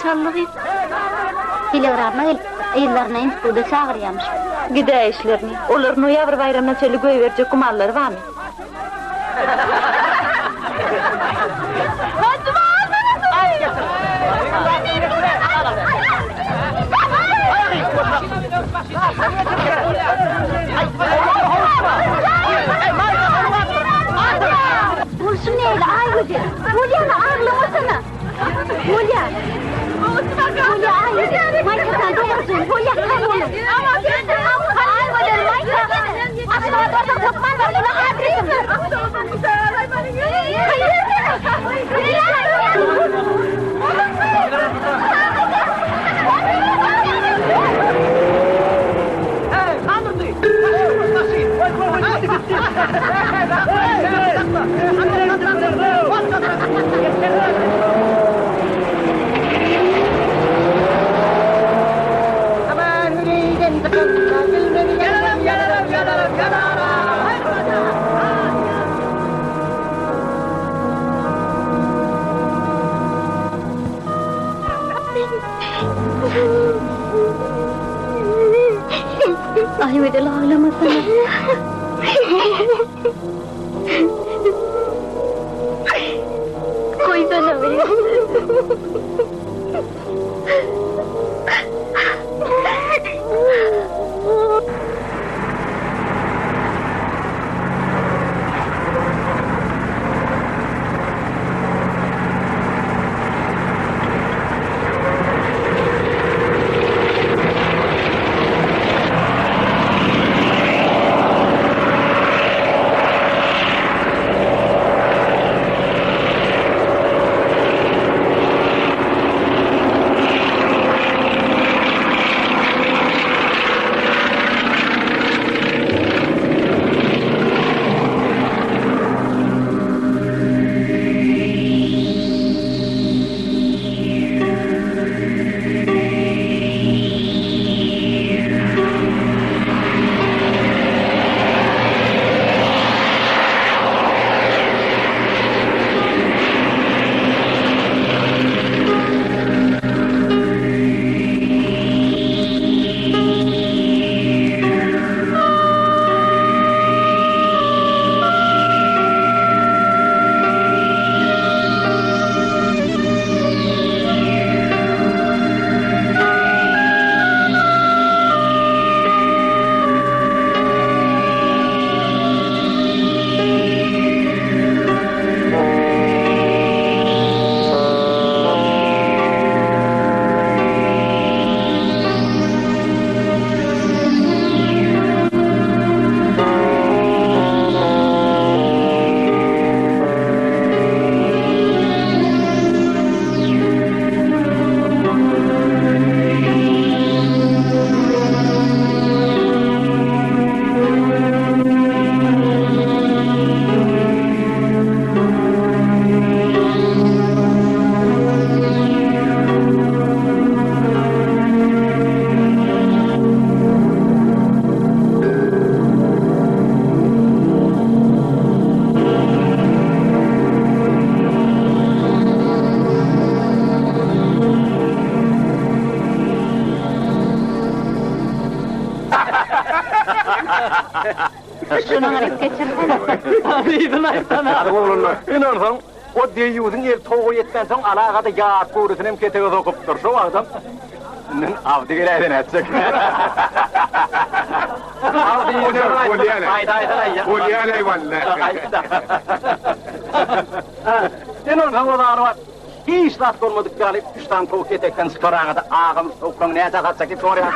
çallığı. Telegramma ayıllarına instituda çağırıyormuş. Gide işlerini. Onların o yavru bayramına söyle verecek kumalları var mı? Vursun neyle ayıcı? Hulya'nı ağırlamasana. Hulya. Hulya ayıcı. Mayka doğrusun. Hulya kaybolun. Ama ben de ayıcı. Mayka. Aşağı doğru topman da buna adresim. Ay ödel ağlamasana. Koysana beni. Şuna hareket geçirsene. Abidin aysana. Hadi oğlunlar. İnansan, o deyüzün el toğu yetten son alaqada yağıt kuğrusun hem ketege sokup dur. Şu adam, avdi gireydin etsek. Hulyane valle. İnansan o da var. Hiç rast olmadık yani 3 tane toğu ketekten sıkarağada ağamız soğuktan neye takatsak hep oraya.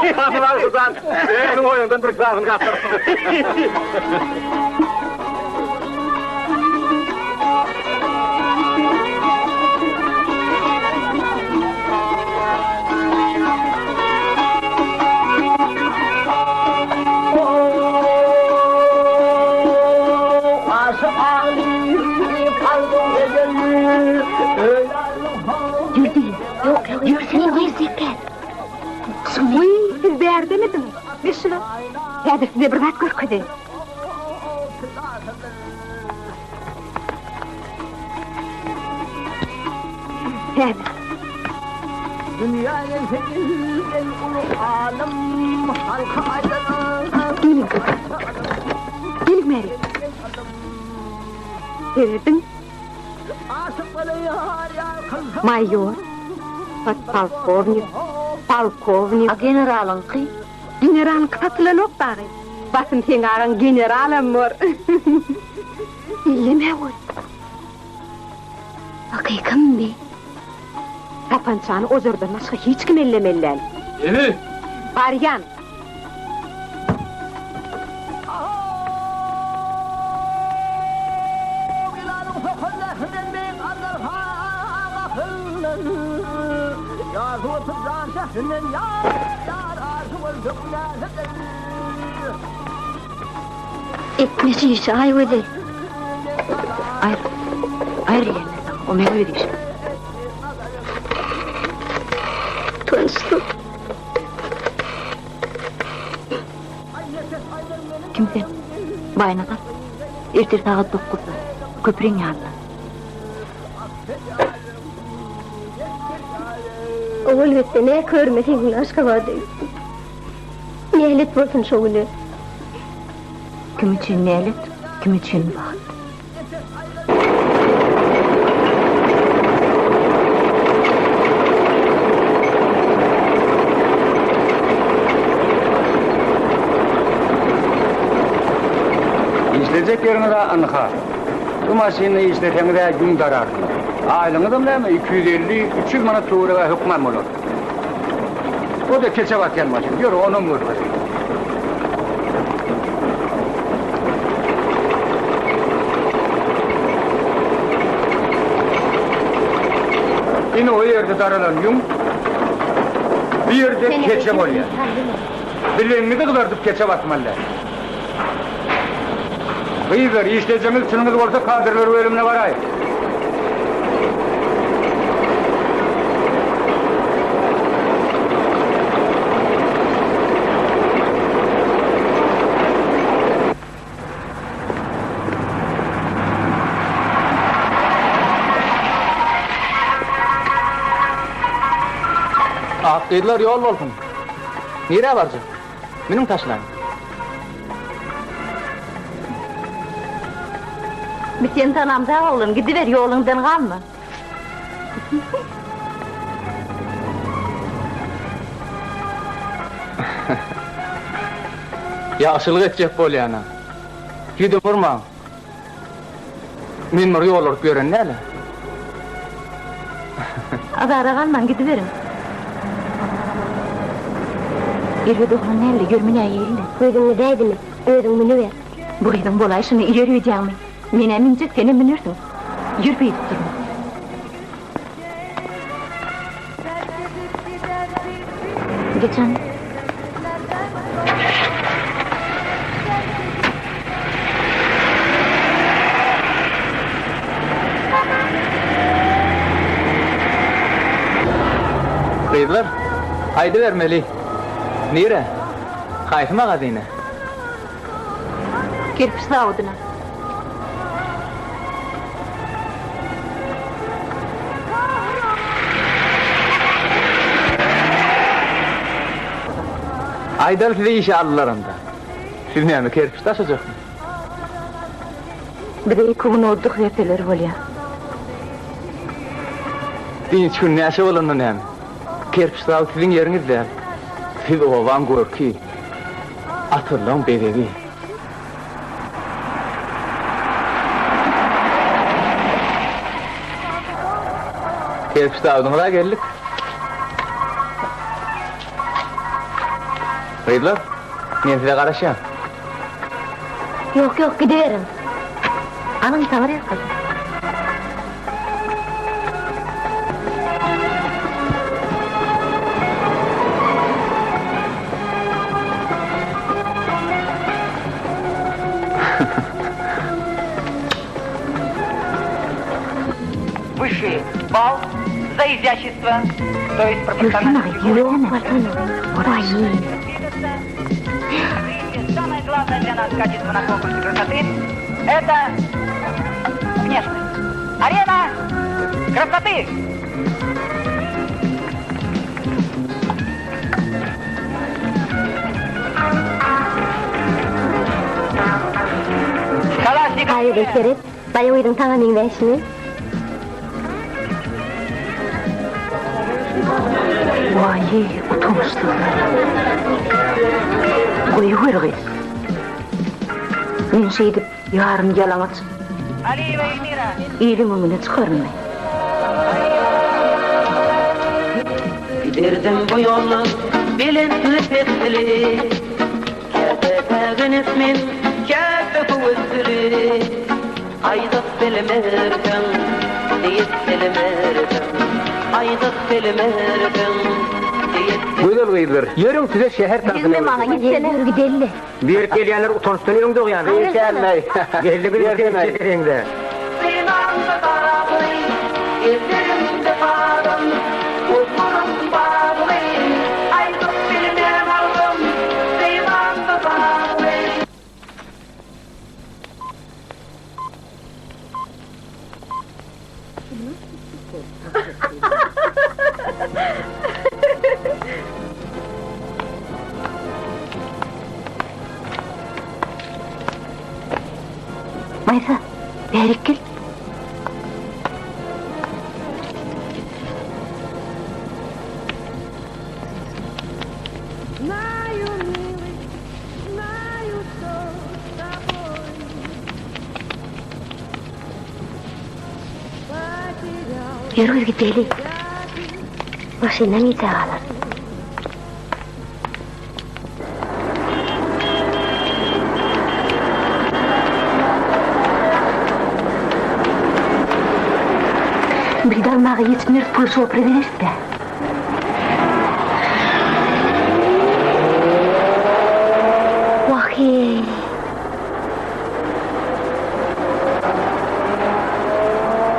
Yapılar kızan, benim oyundan bir kızarını kaptırsın. Yürüsene koyuyorsun. Uy, siz bir yerde miydiniz? Ne şuna? Hadi size bir bak görkedi. Hadi. Dünyaya çekilden ulu alem halka aydın. Gelin kız. Gelin Mary. Seyredin. Aşıkları yar yar kılsa. Mayor. Polkovnik. Generalın kı. Generalın kısatılan ok dağı. Basın sen ağın generalım var. İllime var. Hakikan be. Tapançanı o zordan başka hiç kim ellemeliler. Evi. Baryan. Etmesi işi ay öyle. Ayrı yerine. O meyve ödeyecek. Tanıştım. Kimse? Baynadan. Ertir saat 9'da. Köprünün yanında. Oğul bitti, ne körmesin aşka vardı. Niyelet olsun şoğulu. Kim için nelet, kim için bak. İşleyecek yerine de anıka. Bu maşini işletende gün darar. Aylığını da mı 250-300 manat tuğra ve hükmem olur. O da keçe batken maşin. Gör onun vurdu. Yine o yerde daralan yum. Bir yerde keçem oluyor. Bileğini de kılardıp keçe batmalılar. Kıyıdır, işleyeceğimiz sınırınız olsa kadırları ölümüne varay. Akıydılar yol olsun. Nereye varacak? Benim taşlarım. Bir sen tanamda oğlum, gidiver yolundan kalma. Yaşılık edecek bol yana. Gidip vurma. Men yol olup gören ne hele? Azara kalman, gidiverin. Yürü doğan nerede, görmene eğildi. Ödümü değdiniz, ödümünü ver. Buradan bolayışını yürüyeceğim. Mine mincik, seni binirsin. Yürü bir durma. Geçen. Kıydılar. Haydi vermeli. Nere? Kayfıma kadine. Kirpiç savuduna. Aydal size işe aldılarında. Siz neymi kerpiç taşacak mı? Bir de kumun olduk repeleri oluyor. Dinç gün neşe olanın neymi? Kerpiç savud sizin yeriniz değil. Siz ovan gorki. Atırlan bebeği. Kerpiç savuduna geldik. Kıydılar. Ben size karışayım. Yok yok, gidiverin. Anın tavır ya kızım. Высший балл за изящество, то есть пропорционально фигуре. Самое главное для нас качество на конкурсе красоты – это внешность. Арена красоты! edin Kerit. Baya uydun tamamen ben şimdi. Vay, utanmışsızlar. Koyu hırgız. Men şeydip, yarın yalamaç. Arriba y tira. İyili mümine çıkarmay. Giderdim bu yolu bilinçli fesli. Kerpeten ismin kerpe kuvvetli. Ayda selimerken, deyip selimerken. Ayda selimerken, deyip Buyurun buyurun. Yörün size şehir tarafına. Bana gitsene. Yürü gidelim. Bir gelyenler utançtan yüründü o yani. Bir gelmey. Geldi bir gelmey. Seymandı bağlı, yeterimde bağlı. Uzmanım bağlı, ayda selimer aldım. Seymandı bağlı. Maysa, berik gel. Yürü gidelim. Başından iyi sağlar. Birden mağa yetmir pul sopra verirse. Vahiy.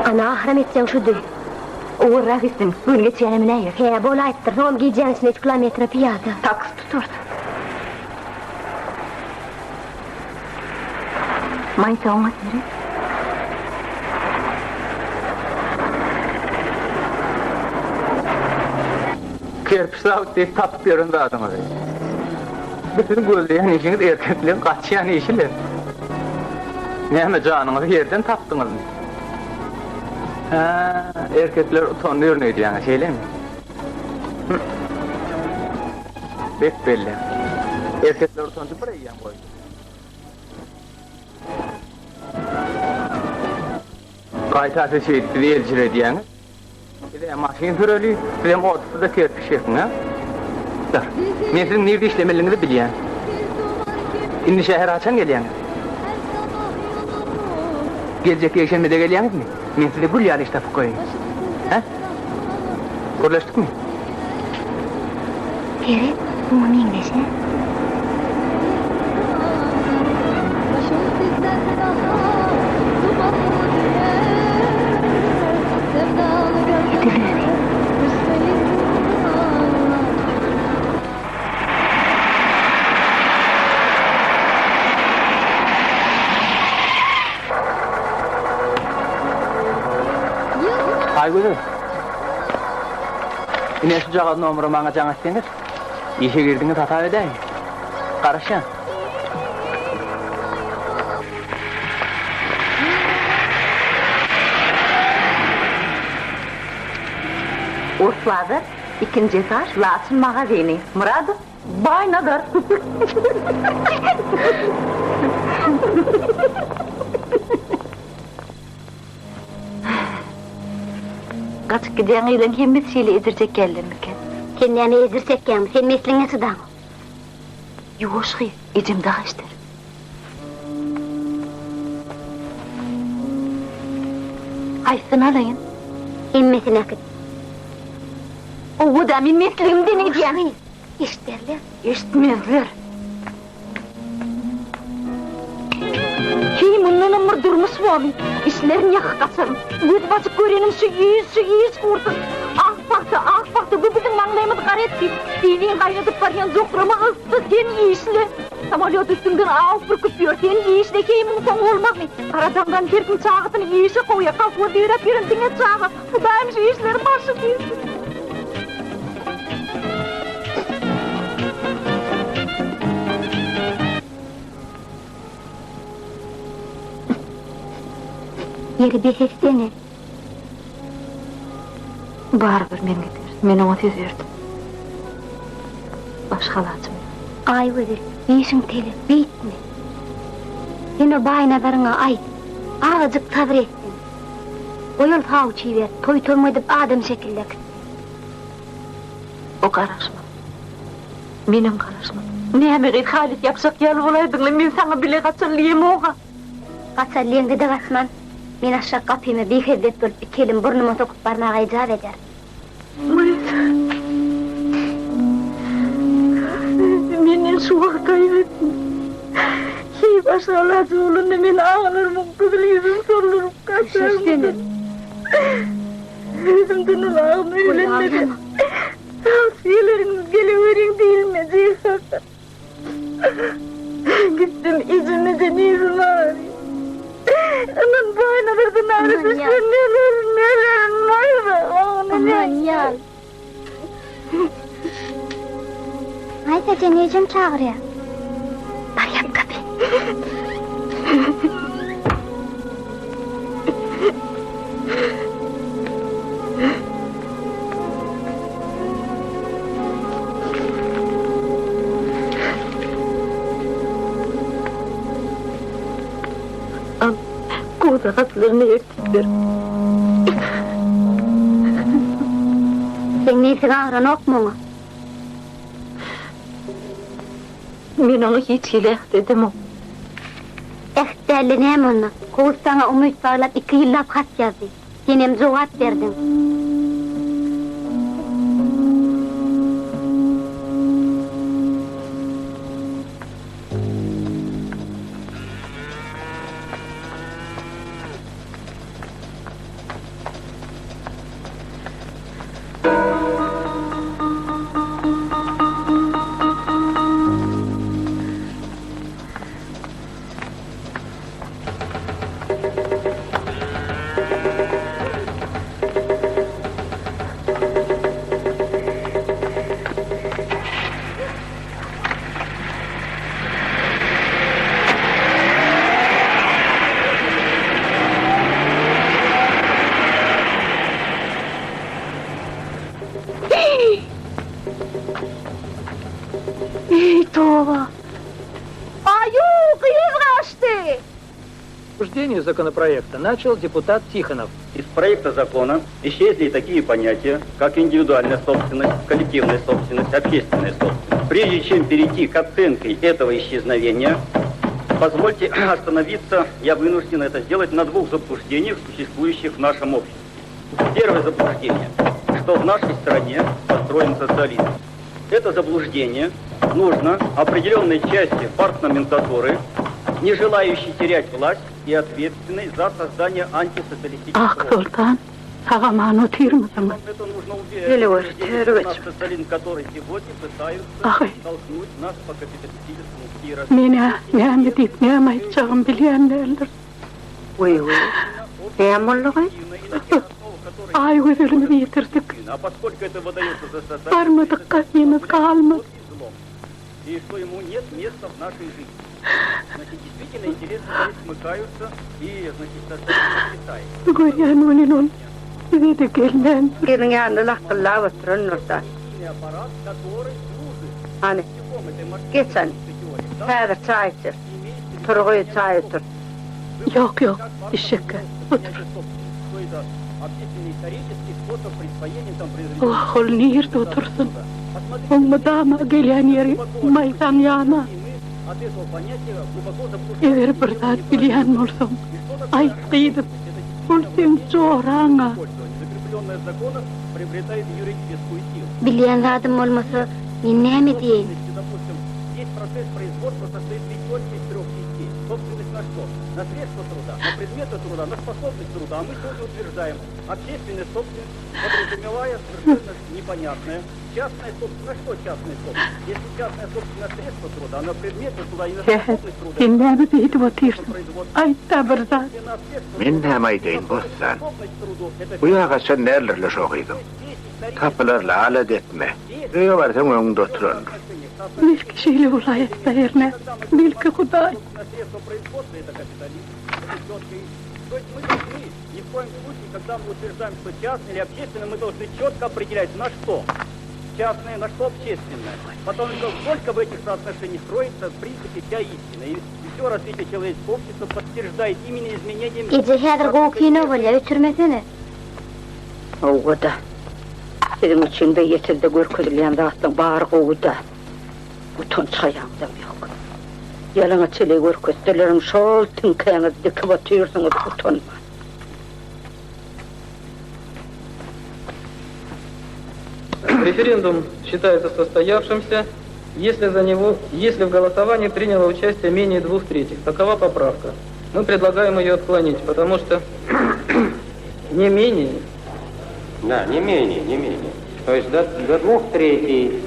Ana ahram etsen şu düy. Uğurrak istin, gün geçenim ne yer? He, bol ayıptır, rom giyeceğinisin 3 kilometre piyada. Taksı tuturdu. Maysa olmaz nere? Kerpişlavut deyip tapıp göründü adamı. Bütün gözleyen işiniz erkekliğin kaçıyan işiler. Neyme canınızı yerden taptınız mı? Ha, erkekler utanıyor neydi yani şeyler mi? Bek belli. Erkekler utandı buraya yiyen koydu. Kaytası şeydi, bir de elcire diyeniz. Bir de maşin süreli, bir de ortası da kerpiş yakın ha. Dur, ben sizin nerede işlemeliğinizi biliyorum. Şimdi şehir açan geliyorsunuz. Gelecek yaşamda geliyorsunuz mi? Ben size gül yani işte koyayım. Ha? Kurlaştık mı? Kerit, bunu İngilizce. Aygül'ü. Yine şu cağızın omuru bana can ettiğiniz. İşe girdiğiniz hata edeyim. Karışın. Ursladır, ikinci etaj, Laçın magazini. Muradı, baynadır. Kaçık giden ilan kim bir şeyle edirecek geldin miken? Kendini ezdirsek gelmiş, sen mesleğine sıdan. Yoğuşu, ecim daha ister. Aysın alayın. Himmetine akıt. O da min mesleğimde ne diyen? İşlerler. İşitmezler. Hey, bundan ömür durmuş bu abi. İşlerin yakı kaçarım. Göz basıp görenim şu yüz kurdu. Ah baktı, bu bizim manglayımız garetti. Dinin kaynatıp varyan zokrama ıstı, sen işle. Samolyot üstünden ağıp bürküp sen işle, keyimin son olmaz mı? Karadandan terkin çağıtını işe koya, kalkma direp yerin dine çağı. Bu daim şu işlerin başı değilsin. Yeri beheksene. Baribir men gider. Men ona tez verdim. Başkalacım. Ay gözü, beşin teli, beytme. Sen o baynadarına ayt. Ağacık sabır etsin. O yol fauçiyi ver. Toy tolmaydıp adam şekillek. O karışma. Benim karışma. Neyme git halit yapsak yal bolaydın. Men sana bile kaçırlayayım oğa. Kaçarlayan gıda kasman. Men aşağı kapıyma bir hevdet bulup bir kelim burnuma sokup barnağa icap eder. Meni suğa kaybettim. Şey başarıladı olunca men ağlarım, kızıl yüzüm sorulurum, kaçarım. Senin. Yüzümden ulağım öğlenmedi. Tavsiyeleriniz geliverin değil mi Ceyhan? Gittim izimizden izin arayayım. Aman boynadırdın ağrısın neler Aman yal. Haydi ceneycim çağırıyor. Meryem kapı. Koda katlarını ertikler. Sen neyse ağrın ok mu? Men onu hiç hileh dedim o. Ehterli neyim onu? Koğuz sana umut bağlap 2 yıllap kat yazdı. Sen hem cevap verdin. Обсуждение законопроекта начал депутат Тихонов. Из проекта закона исчезли такие понятия, как индивидуальная собственность, коллективная собственность, общественная собственность. Прежде чем перейти к оценке этого исчезновения, позвольте остановиться, я вынужден это сделать, на 2 заблуждениях, существующих в нашем обществе. Первое заблуждение, что в нашей стране построен социализм. Это заблуждение нужно определенной части партноменклатуры, не желающей терять власть и ответственной за создание антисоциалистического общества. Это нужно уверить, наш социализм, который сегодня пытаются толкнуть нас по капиталистическому а поскольку это выдается за социальным, и что ему нет места в нашей жизни. Значит, действительно интересы смыкаются и, значит, аппарат, который общественный исторический способ присвоения там от этого понятия глубоко закрепленное в законах приобретает юридическую силу. Допустим, весь процесс производства состоит только из 3 частей. Собственность на что? На средства труда, на предметы труда, на способность труда. А мы сегодня утверждаем общественная собственность, подразумевая совершенно непонятное. Частная собственность. На что частная собственность? Если частная собственность на средства труда, на предметы труда и на способность труда. Minä maitein bossaan. Kuinka sen nällerle sohidum. Kappalarla aladetme. Rövar tämän dottron. Milki sille ulayetta herne. Milki kudai. То есть мы должны, ни в коем случае, когда мы утверждаем, что частное или общественное, мы должны четко определять, на что частное, на что общественное. Потому что только в этих соотношениях кроется, в принципе, вся истина. И все развитие человеческого общества подтверждает именно изменением... İyice hedir kovkine var ya, ütürmesene. O da. Sizin içinde yetildi görküzleyen dağıttın bağır kovu da. Utanç hayağınızdan yok. Yalana çile görküzdülerin şol tünkayınız dikip atıyorsunuz utanma. Референдум считается состоявшимся, если в голосовании приняло участие менее 2/3. Такова поправка. Мы предлагаем ее отклонить, потому что не менее. Да, не менее. То есть до 2/3.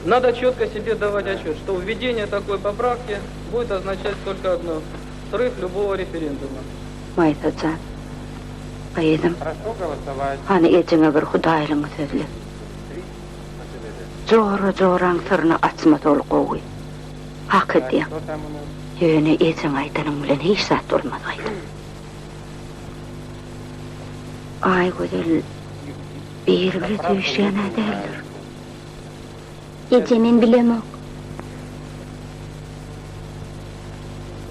Надо четко себе давать отчет, что введение такой поправки будет означать только одно – срыв любого референдума. Maytacan. Baydım. Хорошо голосовать. Hani ecine bir Hudaylığını sözle. Zoran sırrını açma tolu kovuy. Hak ediyen. Что там у нас? Yöne ecin aydanın bilen hiç saat olmaz aydan. Ay güzel. Bir bile düşen derler. Ecemin bilemok.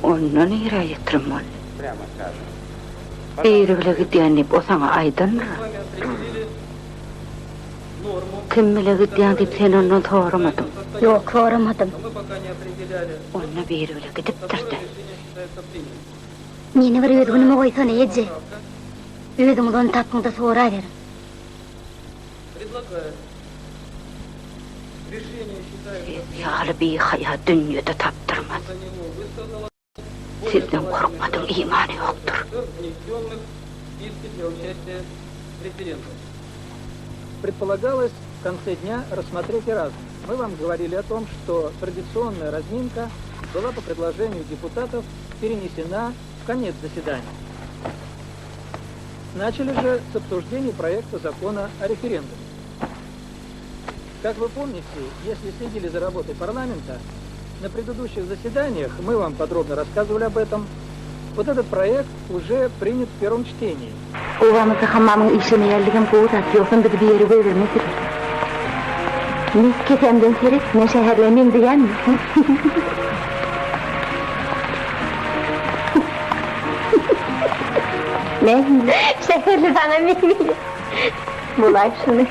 Ondan ira yetirim ol. Прямо скажем. Bir bile gidiyenip o sana aydanır. Мы с вами определили норму. Kim bile gidiyen deyip sen ondan doğramadın. Yok, soramadım. Но мы пока не определяли, Onunla bir bile gidip какое durdu. решение считается принятым. Yeni bir özgünümü koysana Ece. Özümden tatlında sorarım. Предлагаю. Решение считается Yağlı bir haya dünyada taptırmaz. за него высказала Sizden korkmadın imanı yoktur. внесенных в списки для участия в референдуме. Предполагалось в конце дня рассмотреть и разум. Мы вам говорили о том, что традиционная разминка была по предложению депутатов перенесена в конец заседания. Начали же с обсуждения проекта закона о референдуме. Как вы помните, если следили за работой парламента, на предыдущих заседаниях мы вам подробно рассказывали об этом. Вот этот проект уже принят в первом чтении. Ovamızı hamamın işine yerliğin kuğudat yoksun bizi bir yere verilmesidir. Biz kesemden serip ne şehirlemin diyen mi? Ne? Şekerli bana bilmiyor. Bulay şunu.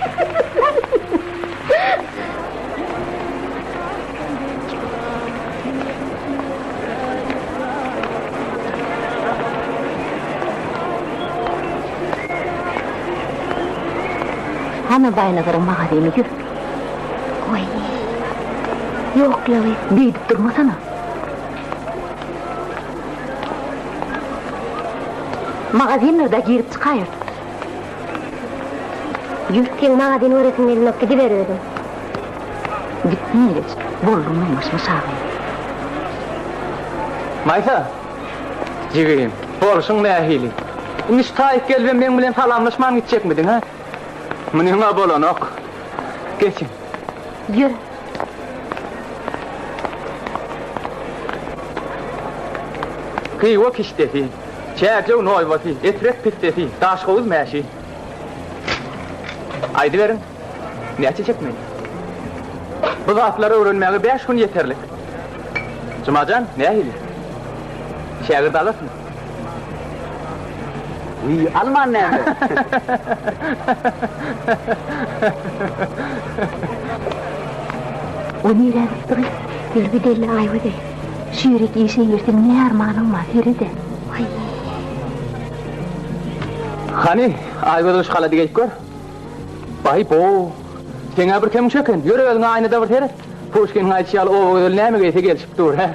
Hana baylalarım mağazemi yürü. Oy. Yok Lavi, büyüdüp durmasana. Magazinlerde girip çıkayır. Yürükken mağazin öğretin eline gidiveriyordum. Gitmeyiz, bollumuymuş musabı. Maysa, jigim, bolşun nähili. Iniş taýyp gelben men bilen salamlaşman gitjekmidin ha? Münüňe bolanok. Geçin. Yürü. Kıywa kişteti. Çäklew noýbaty, etrek pitteti, daşgoz mäşi. Aýdy berin. Näçe çekmeýin? Bu zatlara öwrenmäge 5 gün ýeterlik. Jumajan, nähili? Şägird alasyn. Alman näme? O nirəlik duruy, bir deli ayvıdı. Şiirik işe yersin ne armanın var, Feride? Ay. Hani, aýbada şala digek gör. Baý bo. Seňe bir kim çöken, ýöregiňe aýnada bir tere. Pushkin aýtýal o näme gete gelip dur ha.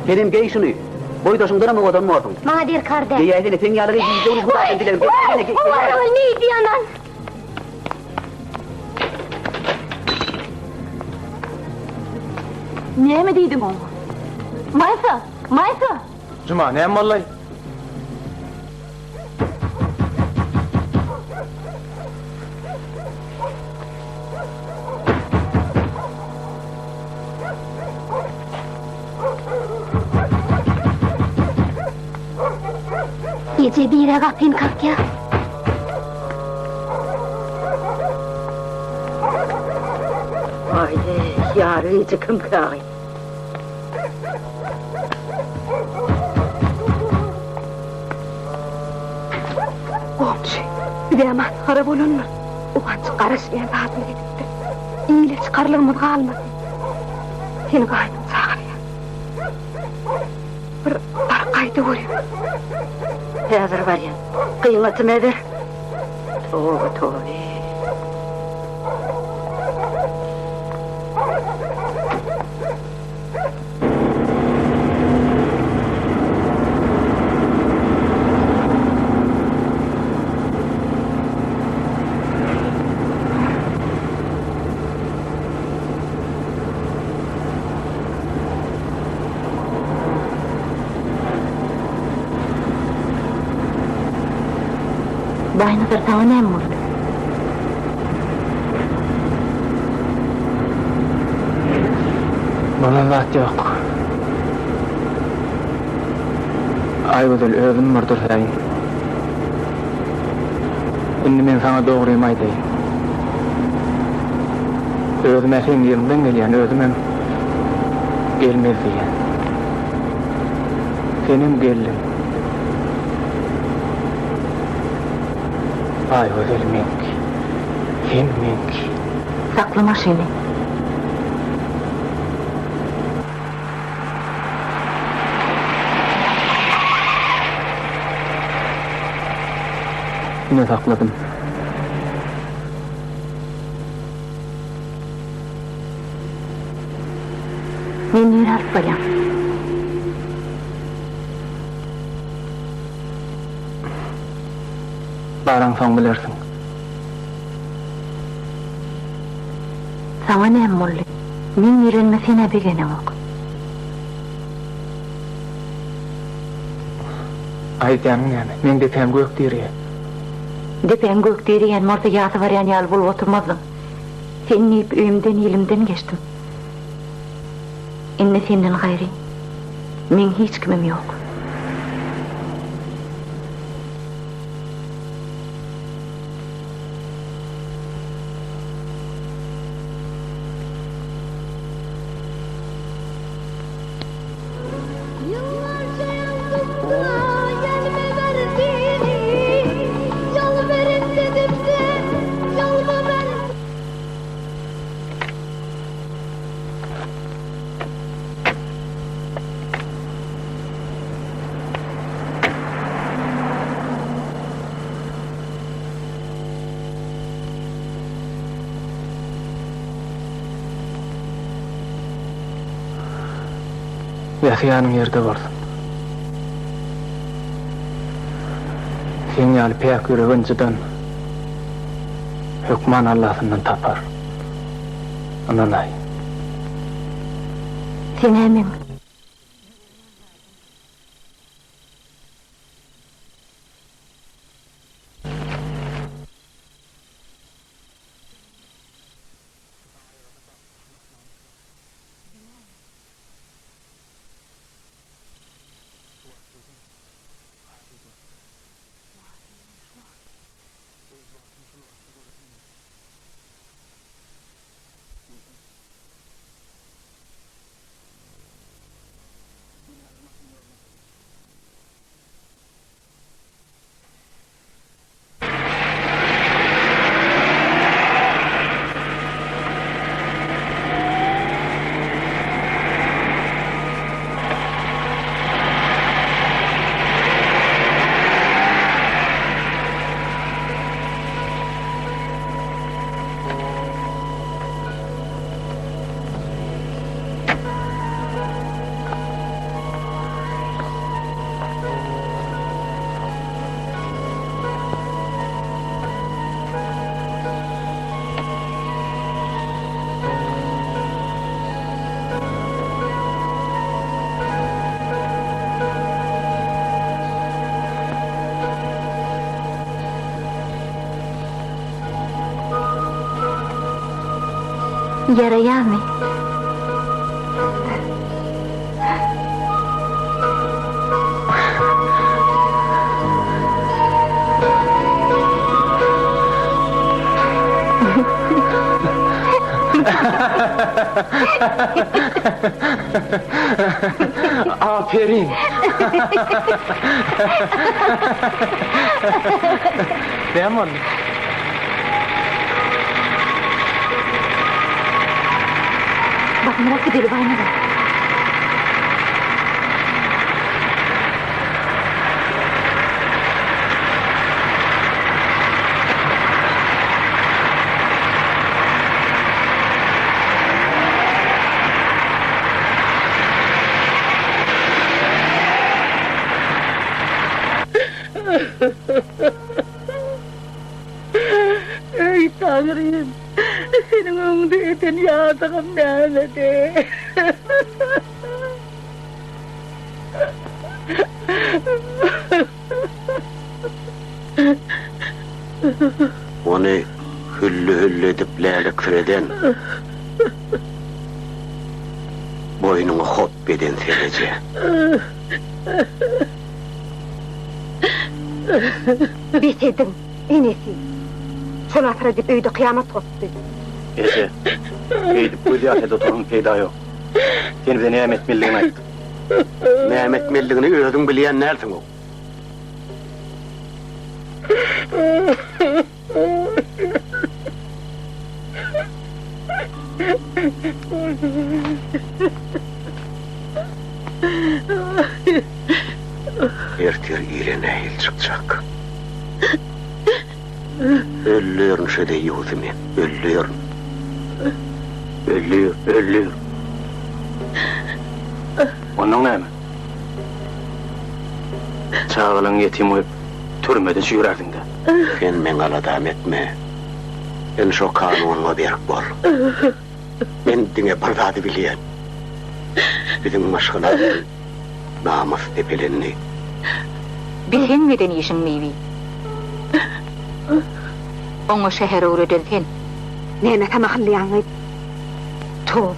Benim geyşini. Boydaşımdan mı adam mordun? Bana der kardeş. Diyeydin sen yaları izliyoruz bu da dilerim. Umarım neydi yanan? Näme diýdiň o? Maysa, Maysa! Juma, näme bollay? Gece bir yere kapayım kalk ya. Haydi, yarın çıkım kağıt. Komşu, bir de aman harap olunma. Ulan karışmayan tadım edipti. İyiyle çıkarılır mı kalmadı. Seni kaynım çağırıyor. Bir kaydı vurayım. Hazır var ya, kıymetimi eder. Tövbe tövbe. Baynadır sana ne mi oldu? Bana zat yok. Aygıdıl özüm mırdır sayın. Indi men sana doğruyum aydayım. Özüme sen yerimden geliyen özüme gelmez diyen. Senin gelin. Ay özel mink. Sen mink. Saklama seni. Yine sakladım. Men yer alıp balam. Baran son bilirsin. Sana ne mi oldu? Men öğrenmesine begene yok. Aydanın yani. Men de tem gök diriye. Depen gök deriyen orada yatı var yani yal bulup oturmazdın. Senin iyip öğümden ilimden geçtim. İnne senden gayri. Men hiç kimim yok. Yaşayanın yerde varsın. Sen yalı pek yüreğinciden hükman Allah'ından tapar. Ananay. Sen emin. Yarayami. Aferin. Değil mi oğlum? Bak merak edelim aynada. Ey Tanrım, senin önünde eten yağdığım nerede? Onu hüllü edip leyliktir eden, boynunu hop eden selece. Bisedin, enesi. Şol atıra dip öyde kıyamet koptu. Ece, eğilip bu ziyafede oturun peyda yok. Sen bize nimet milliğini ayt. Mehmet Melliğini özün bileyen nersin o? Ertir iğrene hil çıkacak. Ölüyorsun şöyle yüzüme, ölüyorsun. Ölüyor. Onun ne mi? Çağılan yetim oyup, türmede çüyürdün de. Sen men aladam etme. Ben şu kanununa berk bol. Ben dine bardadı bileyen. Bizim maşkılar namus tepelenni. Bilhenmeden işin meyvi. Onu şehre uğradelken. Nene tamahallayanı. Tuğ.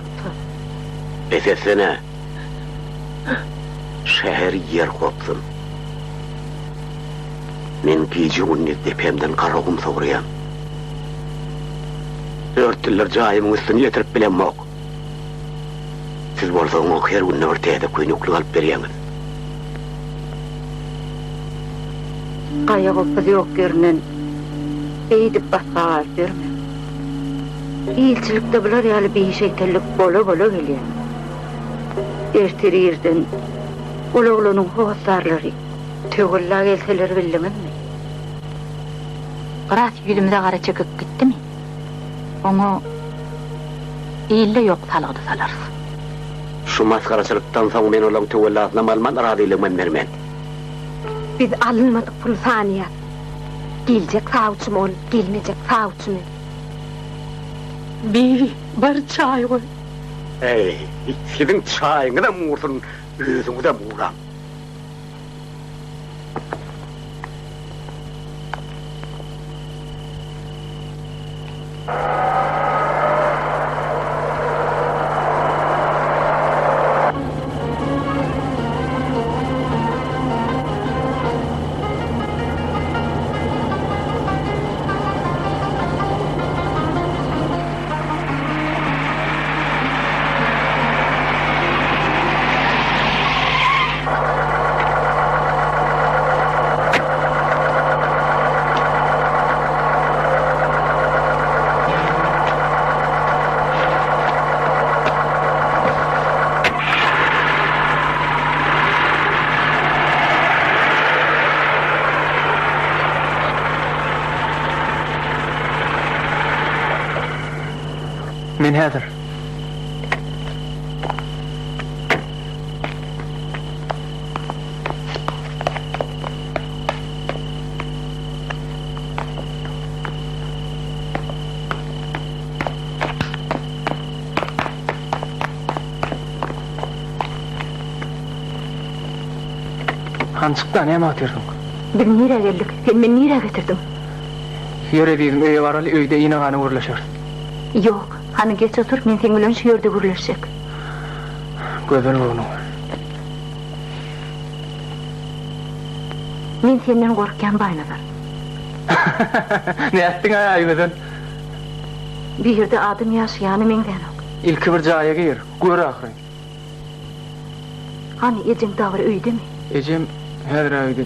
Esesine. Şehir yer kopsun. Men gece unni tepemden karagım soğurayan. Örtüller cayımın üstünü yetirip bilen mok. Siz bolsoğun her unni örteyde kuynuklu alıp beriyeniz. Kaya kopuz yok görünen. Eydip basqa ağız görmen. İyilçilikte bular yalı bir şeytellik bolo geliyor. Ertir yerden oğlunun hoğuzlarları tüğülla gelseler bildiğin mi? Kırat yüzümüze kara çıkıp gitti mi? Onu iyille yok taladı salarız. Şu maskaraçılıktan soň men olan tüğüllasına malman radiyliğime vermen. Biz alınmadık pul saniye. Gelecek sağuçum ol, gelmeyecek sağuçum. Bir bar çay koy. Ey, sizin çayını da muğursun, özünü de muğuram. من هذا Hançıktan ne atıyorsun? Ben nereye geldik? Sen beni nereye getirdin? Yöre bizim öye varalı öyde yine kanı uğurlaşır. Yok, hani geç otur, men sen bilen şu yerde gürleşecek. Göbel onu. Men senden korkkan baynalar. Ne ettin ayağı gözün? Bir yerde adam yaşayanı menden ok. İlki bir jaya gir, gör ahry. Hani ejim dağır öýde mi? Ejem her öýde.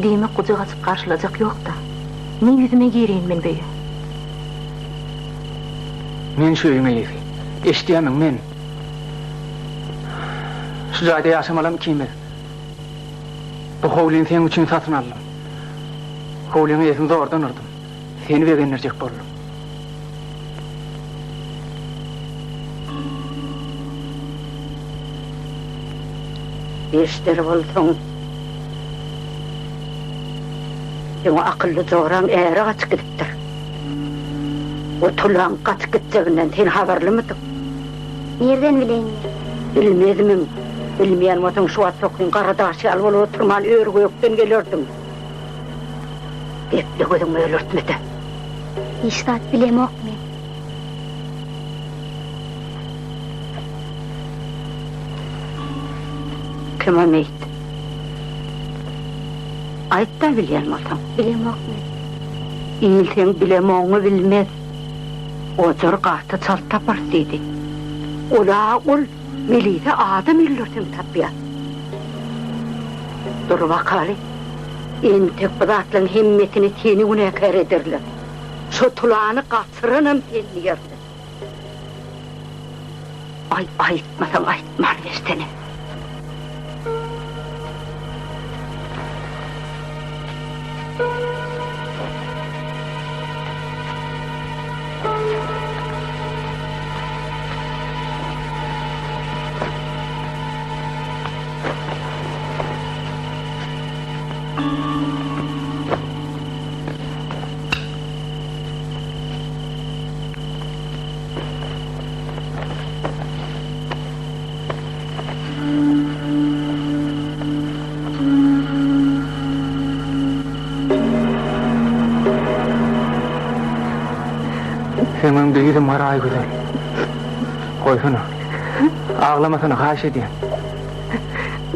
Dime kucak açıp karşılacak yok da. Ne yüzüme gireyim ben beýe? Men şu öýüňe ýetir. Eşdiýämiň men. Şu jaýda ýaşamalam kimdir? Bu howlyny sen üçin satyn aldım. Howlyny ýetim zordan urdım. Seni begenlerjek boldum. Eşder bolsaň. Ýa akylly zoran äri gaçyp gidipdir. O tulan gaçyp gitjeginden sen habarlymydyň? Nereden bileyin? Bilmezmim. Bilmeýän bolsaň şu atlyň garadaşy alyp bolup oturman örgökden gelerdim. Etli gözüňi ölürtmedi. İştat bilemok men. Kim ömeyt? Ayt da bilýän bolsaň. Bilemok men. İlteň bilemoňy bilmez. Ojar garty çalt tapar diýdi. Ola ol milite adam illürtüm tapýar. Dur bakaly. Ente bıraklan himmetini teni günekar ederler. Şu tulağını kaçırınım teliyerler. Aytmasan aytman besteni. Senin büyüdün var ay güzel. Koysana. Ağlamasana, haş edeyim.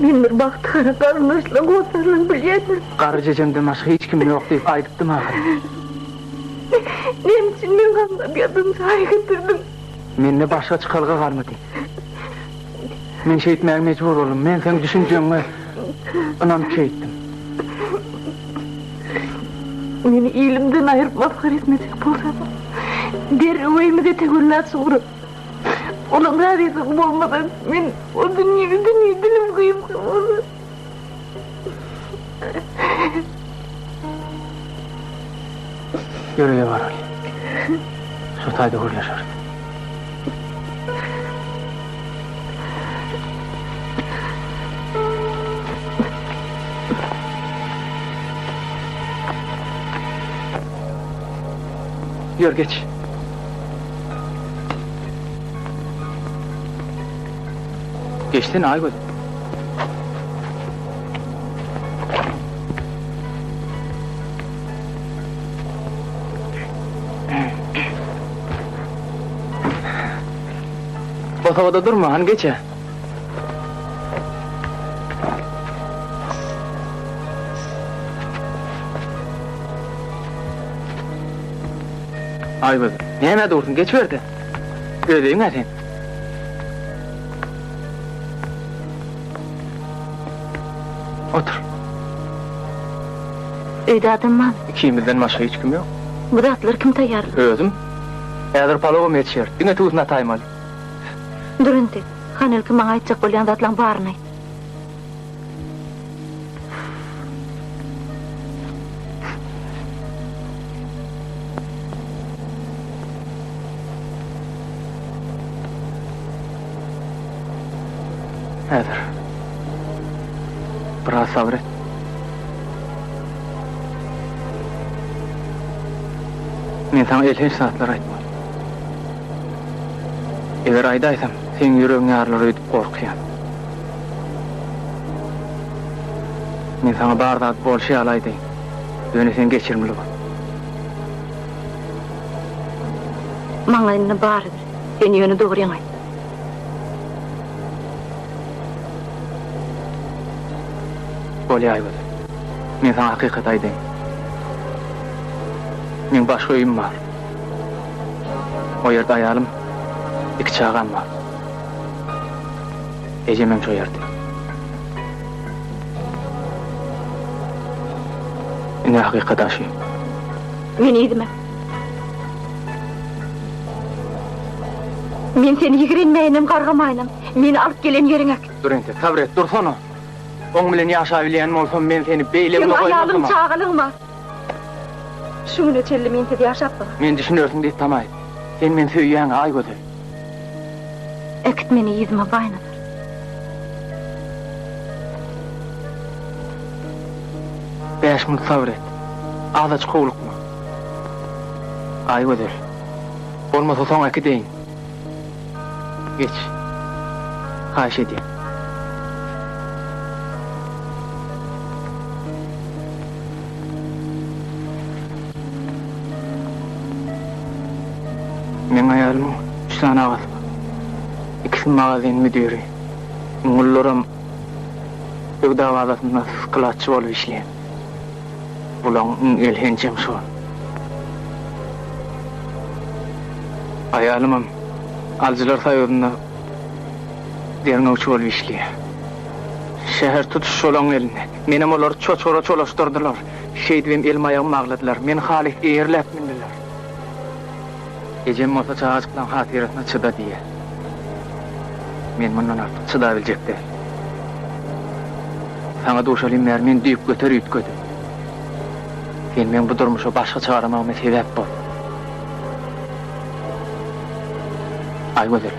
Ben bir baktığına karnışla kotarlan bilyedim. Karı cecemden başka hiç kim yok deyip aydıktım ahir. Nem için ben kanla bir adım sahi getirdim. Menne başka çıkalga kalmadı. Men şey etmeye mecbur oldum. Men senin düşünceni inanıp şey ettim. Beni ilimden ayırıp mazhar etmeyecek bolsa. Der öýümde tegürlät sugurup. Onun radiyası olmadan men o dünyayı dilim kıyıp kalmadı. Yürüye var Ali. Şu tayda hurlaşar. Yürü geç. Geçtin Aygül. O havada durma, hani geç ya. Aygül, niye durdun? Geç verdi. Öyle değil mi sen? Otur. Öýde adam var. İkimizden başka hiç kim yok. Bu datlar kim tayarlı? Özüm. Eğer palogum yetişir. Dine tuzuna taymalı. Durun tek. Hanel ki mağa aytacak bolyan datlan barını ayt. Nedir? Biraz sabret. Men sana elhinç saatler aytmam. Eger aydaysam, sen yüreğini ağrılar öydüp korkuyan. Men sana bardak bol şey alaydım. Döne sen geçirmeli bol. Maňa indi barıdır. Ben ýöne dogry ayt. Bolýaýby. Men sana hakykat aýdym. Men başga öýüm bar. O ýerde aýalym, iki çağam bar. Ejemem şo ýerde. Ine hakykat aşy. Men edime. Men seni ýigrenmeýinem, gargamaýnam. Meni alyp gelen ýeriňe. Dur ente, sabret, dursana. Oň bilen ýaşa bilýän bolsam men seni beýlep Sen goýmazam. aýalym çağalyňma. Şuňa çelli men seni ýaşapdyk. Men düşünýärsiň diýip tamay. Sen men söýýän ay gödür. Ekit meni ýüzüme baýnadyr. Beş minut sabret. Azaç kovulukma. Ay gödür. Olmasa son iki deyin. Geç. Haýyş edýär. Men aýalym 3 tane agaly bar. İkisi magazin müdiri. Mullaram Ögda wagtynda sklatçy bolup işleýär. Bulan elhençem şu. Ayalımam Alcılar Saýygyna derine uçup bolup işleýär. Şäher tutuş olan eline. Menem olar çoçora çolaşdyrdylar. Şeýdibem elim aýagym agladylar. Men haly eýerläp mindiler. Ejem olsa çağaçyklan hatyratyna çyda diýär. Men mundan artyk çyda biljek däl. Sana duşalym men diýip göter üýtgedi. Sen men bu durmuşa başga çağırmagma sebäp bol. Ay gödür.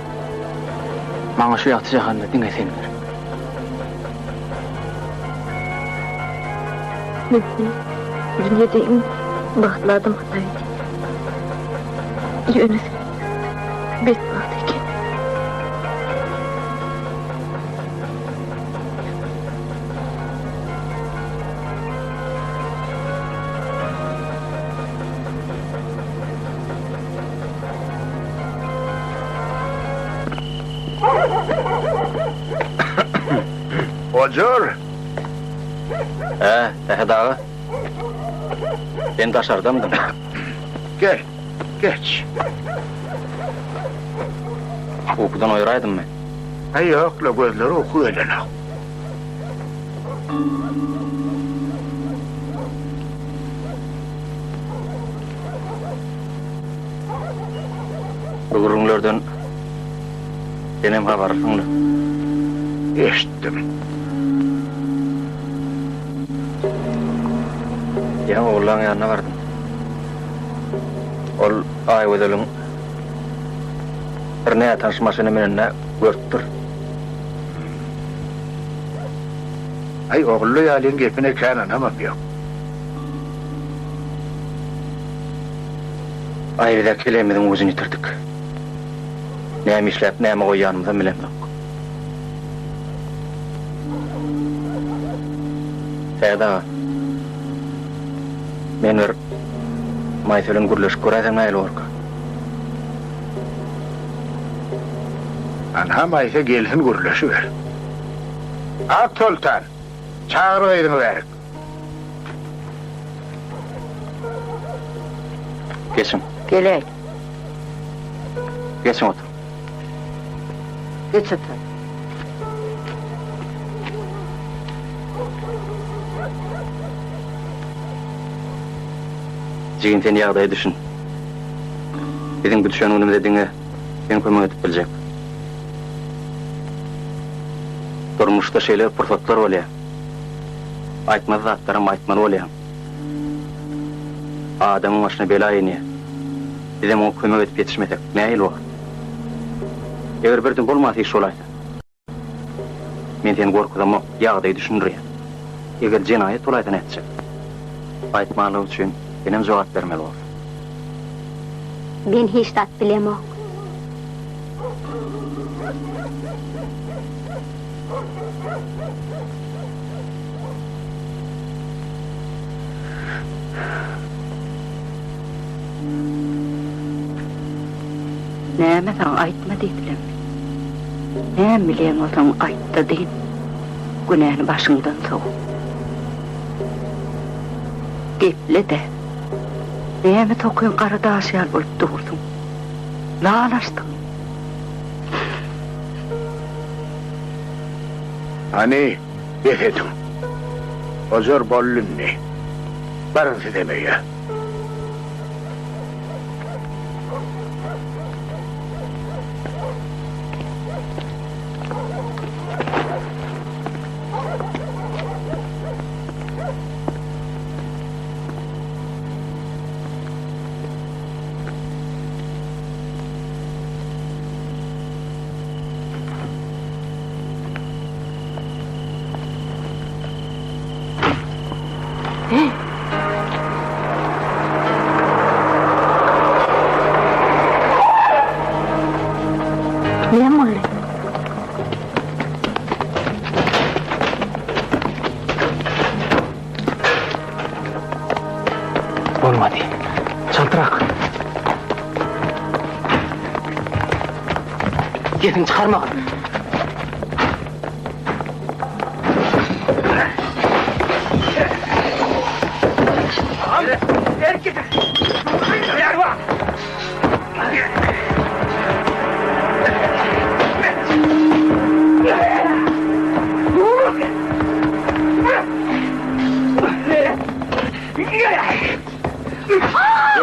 Maňa şu ýaty jahanda diňesenler. Men dünýede bagtladım Hatay. Ýönes. Bet bagty eken. Hocur. Tähe dağı. Ben daşardamdım. Gel. Geç. Uykudan oýraýdym men. Ayakla gözleri oku eline. Bugürüňlerden benim habaryňdy. Eşitdim. Ya oğlan yanına vardım. Ol ay ödülün bir ne tanışmasını menenle görüptür. Ay oğullu ýalyň gepine kän anamam ýok. Aýryda kelemediň özüni ýitirdik. Näme işläp näme goýanymyzy bilemok. Seda. Men bir maýselyň gürleşip görädem näle orka. Anam aýsa gelsin gürleşiber. At Sultan. Çağır oýdyňy berip. Geçin. Gelek. Geçin otur. Geç otur. Jigin ýagdaýy düşün. Biziň bu düşenigimize diňe sen kömek edip biljek. Durmuşda şeýler pursatlar bolýar. Aýtmaz zatlarym aýtmaly bolýar. Adamyň başyna bela ýenýär. Bize o kömek edip ýetişmesek näil bol. Eger birden bolmasy iş bolaýsa. Men seni gorkudam ýagdaýy düşündirýär. Eger jenaýat bolaýsa näçe? Aýtmaly üçin benim jogap bermeli bol. Ben hiç tat bilemok. Näme saň aýtma diýdiler. Näme bilen bolsaň aýtdy diýin. Günäni başyňdan sow. Gepli de. Näme tokuyun qaradaşyal bolup durdun? Lağlaşdın. Hani, yetedim. Ozor bollun ne? Barınsı demeye. Ne mulle? Olmadı. Çaltırak. Gidin çıkarma.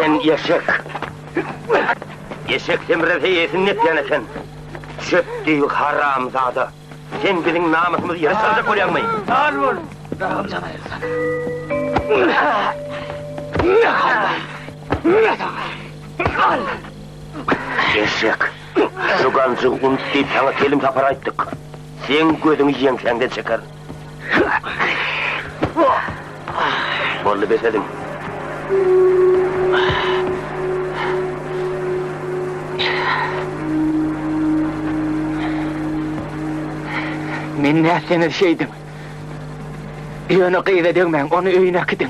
Sen yeşek. Yeşek temrete yesin net yanesen. Çöp deyik haramzada. Sen bizim namusumuzu yere saracak koyanmayın. Al ol. Rahımcan ayırsan. Al. Yeşek. Şu gancı unt deyip sana kelim tapar ayttık. Sen gözünü yiyen senden çıkar. Bollu besedin. Men näsene şeydim. Yönü kıyıda dönmen, onu öyüne gidin.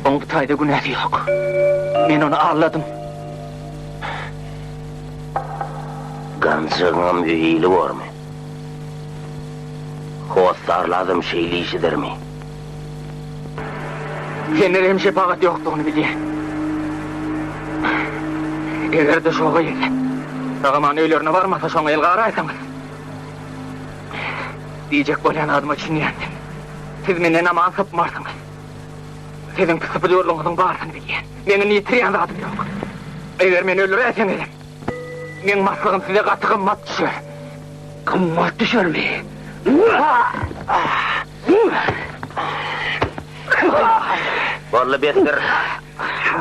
Oňgutayda günäsi ýok. Men onu anladım. Gancığım üyili var mı? Hostarladım şeyli işidir mi? Senin hem şefaat yoktuğunu bilýän. Eger de şoğa ýelde. Sagaman öýlerine barmasa şoňa el garaýsaňyz. Diýjek bolýan adyma çinýändim. Siz menden aman sapmarsınız. Sizin kısıplıyorluğunuzun barsyny bilýän. Meni niýtirýän zatym ýok. Eger meni öldüräseňiz, men maslygym size gaty gymmat düşer. Gymmat düşermi? Bollu bettir.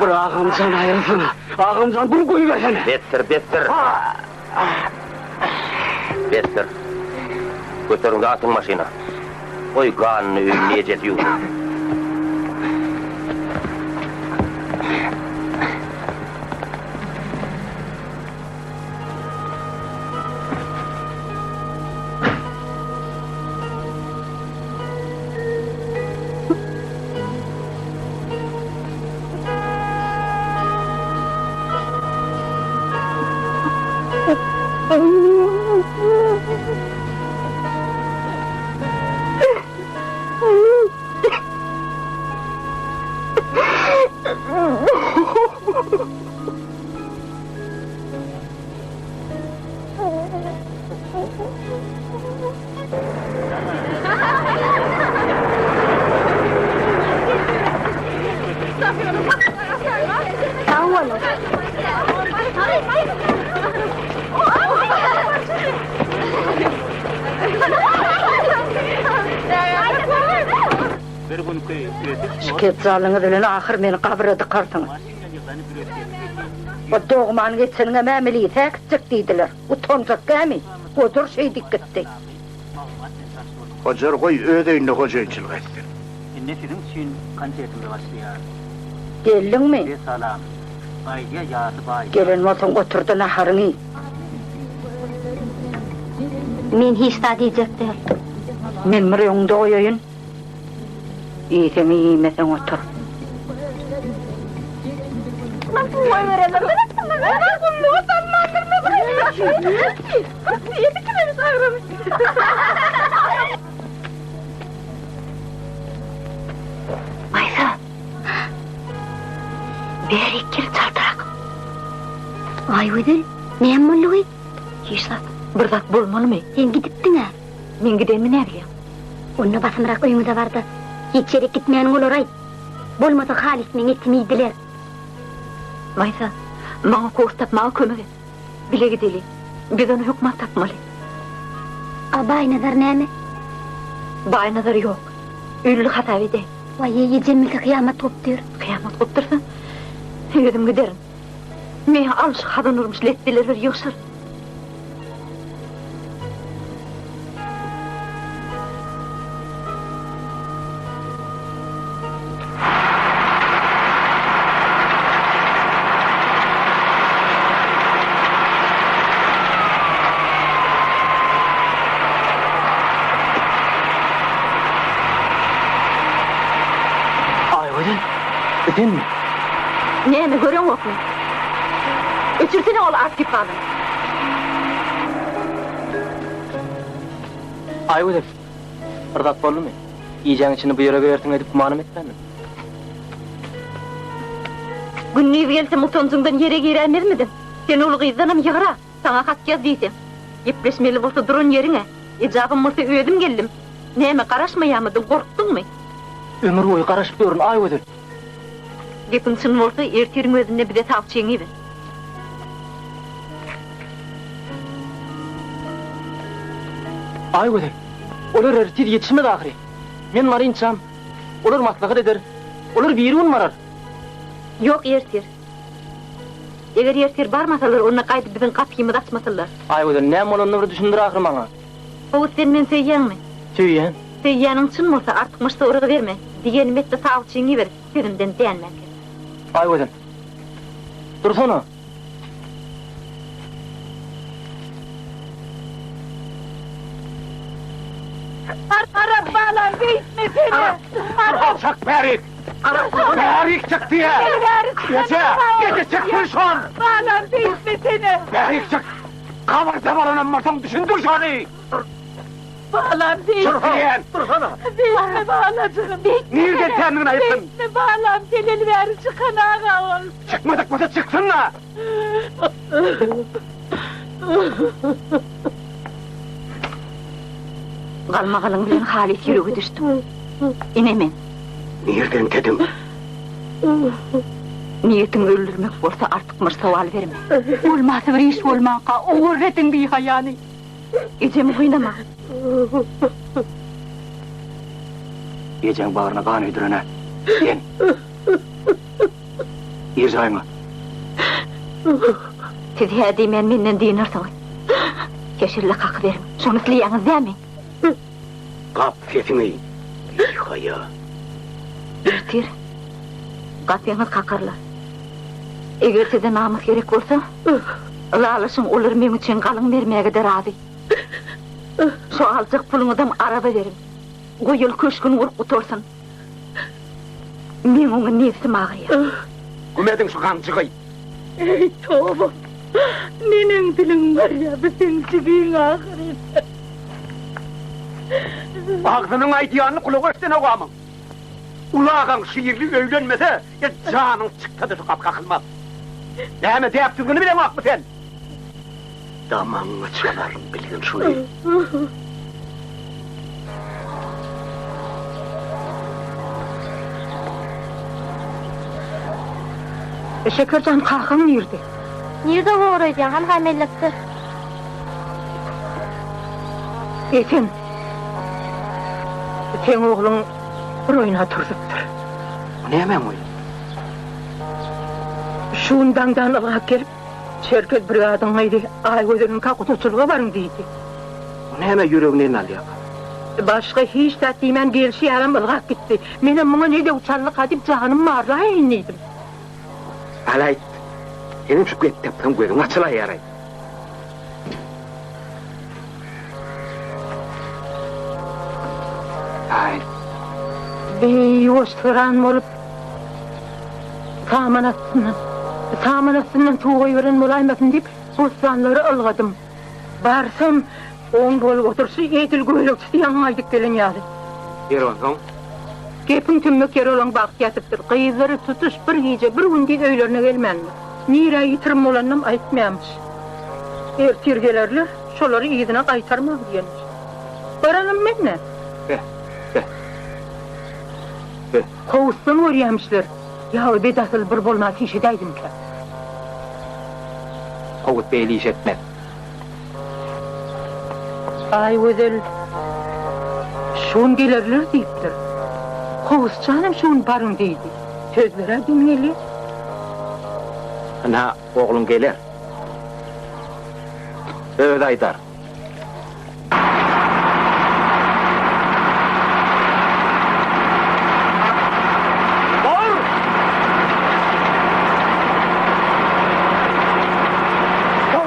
Bir ağamcan ayrılsın. Ağamcan bir koyu versen. Bettir, bettir. Bettir. Götürün atın maşina. Oy kanını ünlüye jetiyor. Şikayetçiliğiniz bilen ahir meni kabra dıkartın. O doğman geçsenin ememeliyi tekcek deydiler. Utanacak gemi. Odur şey dikkatdi. Hocar koy ödeğinde hocayçılık ettin. Ne film için konsertimde başlıyor. Geldin mi? Bir salam. Aydiya yadı bay. Gelin olsun oturdu naharını. Men hiç da diyecekti. Men mırıyonda oyoyun. İyisen iyimesen otur. Nasıl oy verelim? Ben bunu utanmandırma bırakıyorum. Yedi kime mi savrulmuş? Beri gel çaldırak. Ay ödül, ne molluğu? Hiçlat. Bir zat bolmalı mı? Sen gidiptin ha. Men gidenmi ne bileyim? Onu basımırak oyumuza vardı. Hiç yere gitmeyen olur ay. Bolmasa halisinin etmeydiler. Maysa, bana kurs tapmağa kömek et. Bile gideli. Biz onu hükmat tapmalı. Abay nazar ne mi? Bay nazarı yok. Ürlü hata de. Vay ye cemmilde kıyamet koptur. Kıyamet koptursun. Özüm giderim. Me alış kadın urmuş lettiler bir yokşur. Öten mi? Neyini görüyor musun? Öçürsene ol artık bana. Ay öden. Irdat bollu mu? İyicen içini bu yere göğertin edip manım etmenin. Günlüğü gelse mutoncundan yere girenir miydin? Sen ulu kıyızdanım yıkıra. Sana kat yaz değilsem. Yepleşmeli olsa durun yerine. İcabım olsa öğedim geldim. Neyime karışmayamadın, korktun mu? Ömür boyu karışıp durun ay öden. Gepinsin olsa erterin özünde bir de tavçayın gibi. Ay öden. Olur ertir yetişmedi ahiri. Men var inçam. Olur maslakı eder. Olur bir un varar. Yok ertir. Eğer ertir barmasalar, ona kaydı bizim kapıyımı da açmasalar. Ay öden, ne molonunu bir düşündür ahiri bana. O senin söyleyen mi? Söyleyen. Söyleyenin için olsa artık mışta oraya verme. Diyenim et de tavçayın gibi. Sözümden beğenmem. Ay öden. Dursana. Arap bağlan değişme seni. Alçak Berik! Berik çık diye! Gece çıksın şu an! Bağlan değişme seni. Berik çık! Kavar zamanına varsan düşündür şu anı! Bağlan değişme. Sürfiyen! Değişme bağlacığım. Nereden kendini ayıptın? Değişme bağlan. Delil ver çıkan ağa ol. Çıkmadık mı da çıksın da! Kalmakalın bilen halis yürüğü düştüm. İnemen. Nereden dedim? Niyetin öldürmek olsa artık mırsaval verme. Olmazsa bir iş olmaka, oğurretin bir hayani. Gecemi oynama. Gecen bağrına kan öydürene. Sen. İrcayma. Siz her demen menden dinlersiniz. Keşirle kalk verin. Şunu sileyiniz değil mi? Kap sesini! Yıkaya! Ertir. Kapyanız kakarlar. Eğer size namus gerek olsa, ılalışın olur men için kalın vermeye de razı. Şu alacak pulunudan araba verin. Koyul köşkün urkut olsun. Men onun nefsim ağrıyor. Kümedin şu kancıgı! Ey tövbe. Nenin dilin var ya, bütün çıkıyın ahirete. Ağzının aydiyanını kulağı üstüne koyamam! Ulağın şiirli öylenmese, ya canın çıktı da tukap kakılmaz! Neyme deyaptığını bilen hak mı sen? Damanını çalarım bilin şunu! Şekercan kalkın nerede? Nerede uğrayacaksın? Hem kamelliktir. Efendim. Sen oğlun royuna turzuptur. Ne hemen oyun? Şundan ılığa gelip, Çerkez brigadın aydı, ay gözünün kakutuşuluğa varın deydi. Ne hemen yüreğini alıyor? Başka hiç tatlimen gelişi yaram ılığa gitti. Benim buna ne de uçarlık edip canım mağraya inliydim. Alayt! Senin şu kuyet yaptığın kuyruğun açıla yaray! Ay, Bey hoşturan olup, samanasından tuğayı veren olaymasın deyip, bostanları ılgadım. Barsam, on bol otursu etil göylük isteyen aydık gelin yani. Yer olsun. Gepin tümmek yer olan bak yatıptır. Kıyızları tutuş bir gece bir gündü öylerine gelmenmi. Nira yitirim olanım aytmayamış. Ertirgelerler şoları iyidine kaytarmak diyenmiş. Baranım men ne? Kovustan öğrenmişler. Ya bedasıl bir bolmaz işedeydim ki. Kovut beyli iş etmez. Ay özel. Şun gelirler deyiptir. Kovus canım şun barın deydi. Sözlere dinleli. Ana oğlum gelir. Öyle aytar.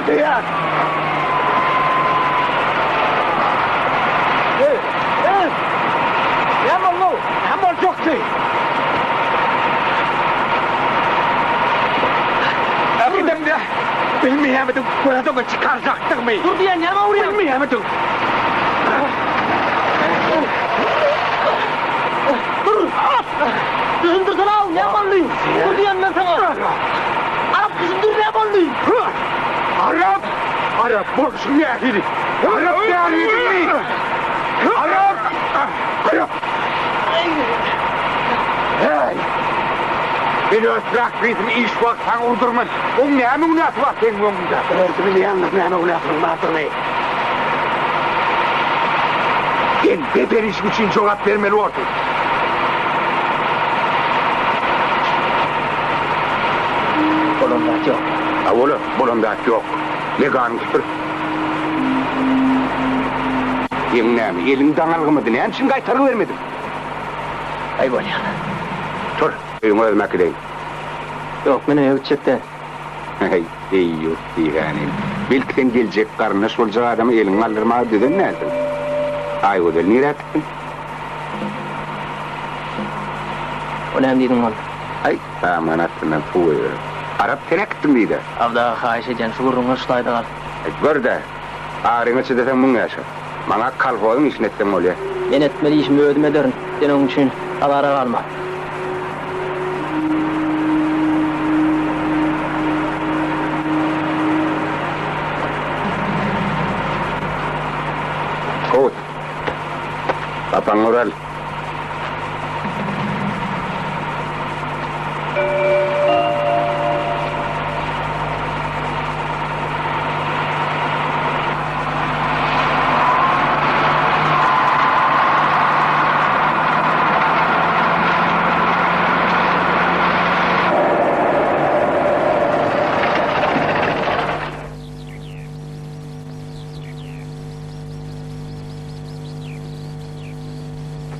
Diyen! Hemen lo! Hemen çok değil! Abidem de! Bilmeyemedim, burada mı çıkaracaktın mı? Dur diyen yana oraya! Bilmeyemedim! Dur! Hındırsın al, ne yapalıyım? Dur diyen ben sana! Arap kızım dur ne yapalıyım? Arap! Arap borçlu yahidi! Arap yahidi mi? Arap! Arap! Hey! Beni ötrak bizim iş vaktan uydurman. O ne münasip var senin önünde? Öğretmeni yalnız ne münasip vardır ne? Ben beberiş için cevap vermeli oldum. Bolondat yok. Ha oğlum, bolondat yok. Ne kanıktır? Yengnemi, elimden algımadı. Ne için kaytarı vermedim? Ay bolyan. Dur, öğün ölmek edeyim. Yok, ben öyle uçakta. Hey, iyi yok diyenim. Belki sen gelecek karnına solacak adamı elin kaldırmaya dedin neydin? Ay o da nereye gittin? Önemli dedim onu. Ay, aman attından tuğuyor. Arap sene gittin miydi? Avda hayiş eden şu gurrunga şulaydı kal. Gör de, ağrını çedesen bunu yaşa. Bana kalfoğun işin etsen oluyor. Ben etmeli işimi ödüm ederim. Ben onun için alara kalma. Kovut. Papan oral.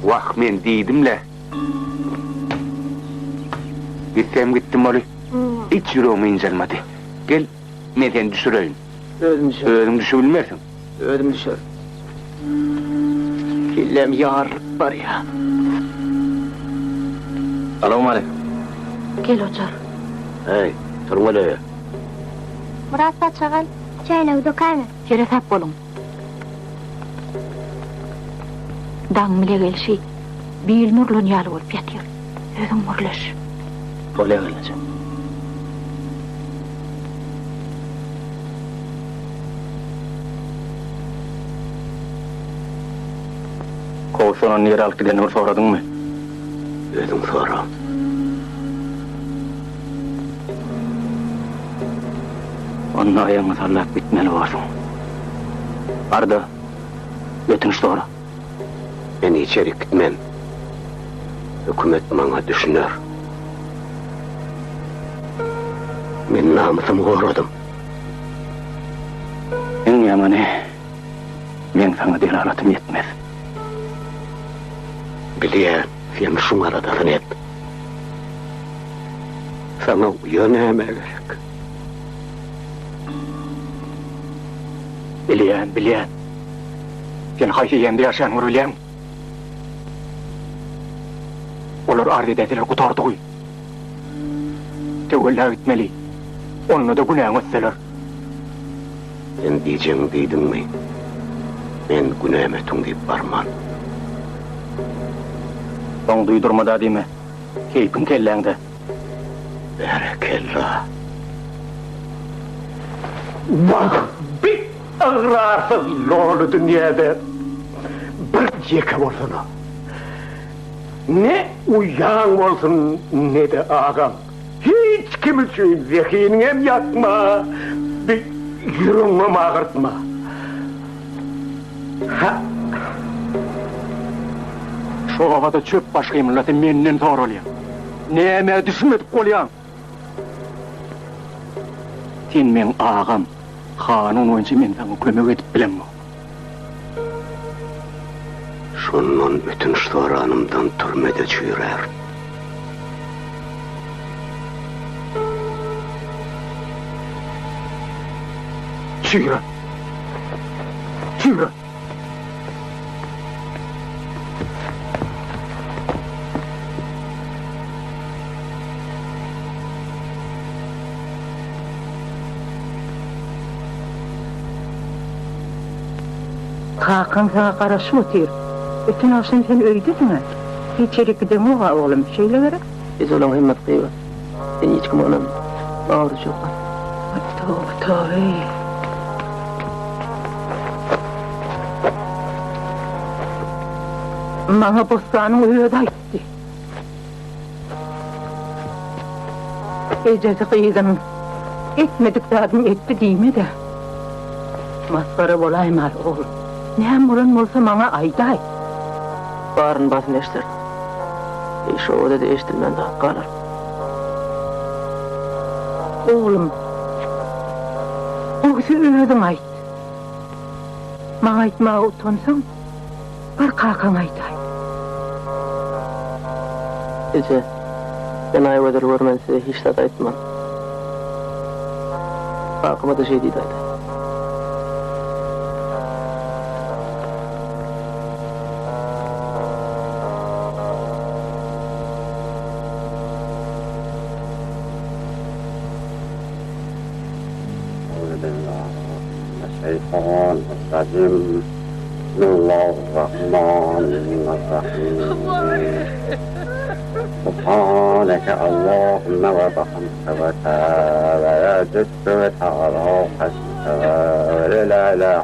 Vah men deydimle. Gitsem gittim oli. Hiç yüreğime incelmedi. Gel, men seni düşüreyim. Ödüm düşer. Ödüm düşebilmezsin. Ödüm düşer. Killem yar var ya. Selamun aleyküm. Gel ocar. Hey, durma öyle. Murat Paçagal, çayla udokayma. Şerefep bolun. Dağın bile gelşi. Bir nurlun yalı olup yatıyor. Ödüm murlaş. Böyle geleceğim. Kovuşunan nere alıp gidenini soradın mı? Ödüm sonra. Onun ayağını sallap bitmeli varsın. Arda, götünüş doğru. Ben içeri gitmem. Hükümet bana düşünür. Ben namusumu korudum. En yamanı, ben sana delalatım yetmez. Biliyen, sen şun aradasın et. Sana uyanama gerek. Biliyen. Sen haysi yendi yaşayan urulen. Olur ardidetiler kutardı uy. Tevulla gitmeli. Onunla da günahın etseler. Sen diyeceğim deydin mi? Ben günahıma tungayıp varmam. Son duydurmada deme. Keyfin kelleğinde. Berekella. Bak, bir ağırarsın lolu dünyada. Bir yeka olsun o. Ne uyan olsun ne de ağam. Hiç kim için zekinin hem yatma. Bir yürünmem ağırtma. Ha. Şu havada çöp başka milleti menden zor oluyor. Neyeme düşünmedik kolyan. Sen men ağam, kanun oyuncu men sana kömek edip bilemem. Şundan bütün soranımdan türmede çürür. Çürür. Çürür. Hakan sana karışma diyor. Bütün akşam sen öydün mü? İçeri gidin o oğlum şeyle verek. Biz olan himmet kıyva. Ben hiç kim onun ağrı çok var. Tövbe tövbe. Bana bostanın öğüde gitti. Gecesi kıyıdın. Etmediklerini etti değil mi de? Maskara olayım al oğlum. Ne bulan olsa bana ayday. Bağrın basını eştir. İş o da değiştirmen de hakkı alır. Oğlum, o kişi öğüdün ayt. Bana aytmağa utansan, var kalkan ayday. Gece, ben ayvadır görmen size hiç tat aytmam. Hakkıma da şey değil ayday. الشيطان الرجيم بسم الله الرحمن الرحيم سبحانك اللهم وبحمدك وتعالى جدك وتعالى حسنك ولا إله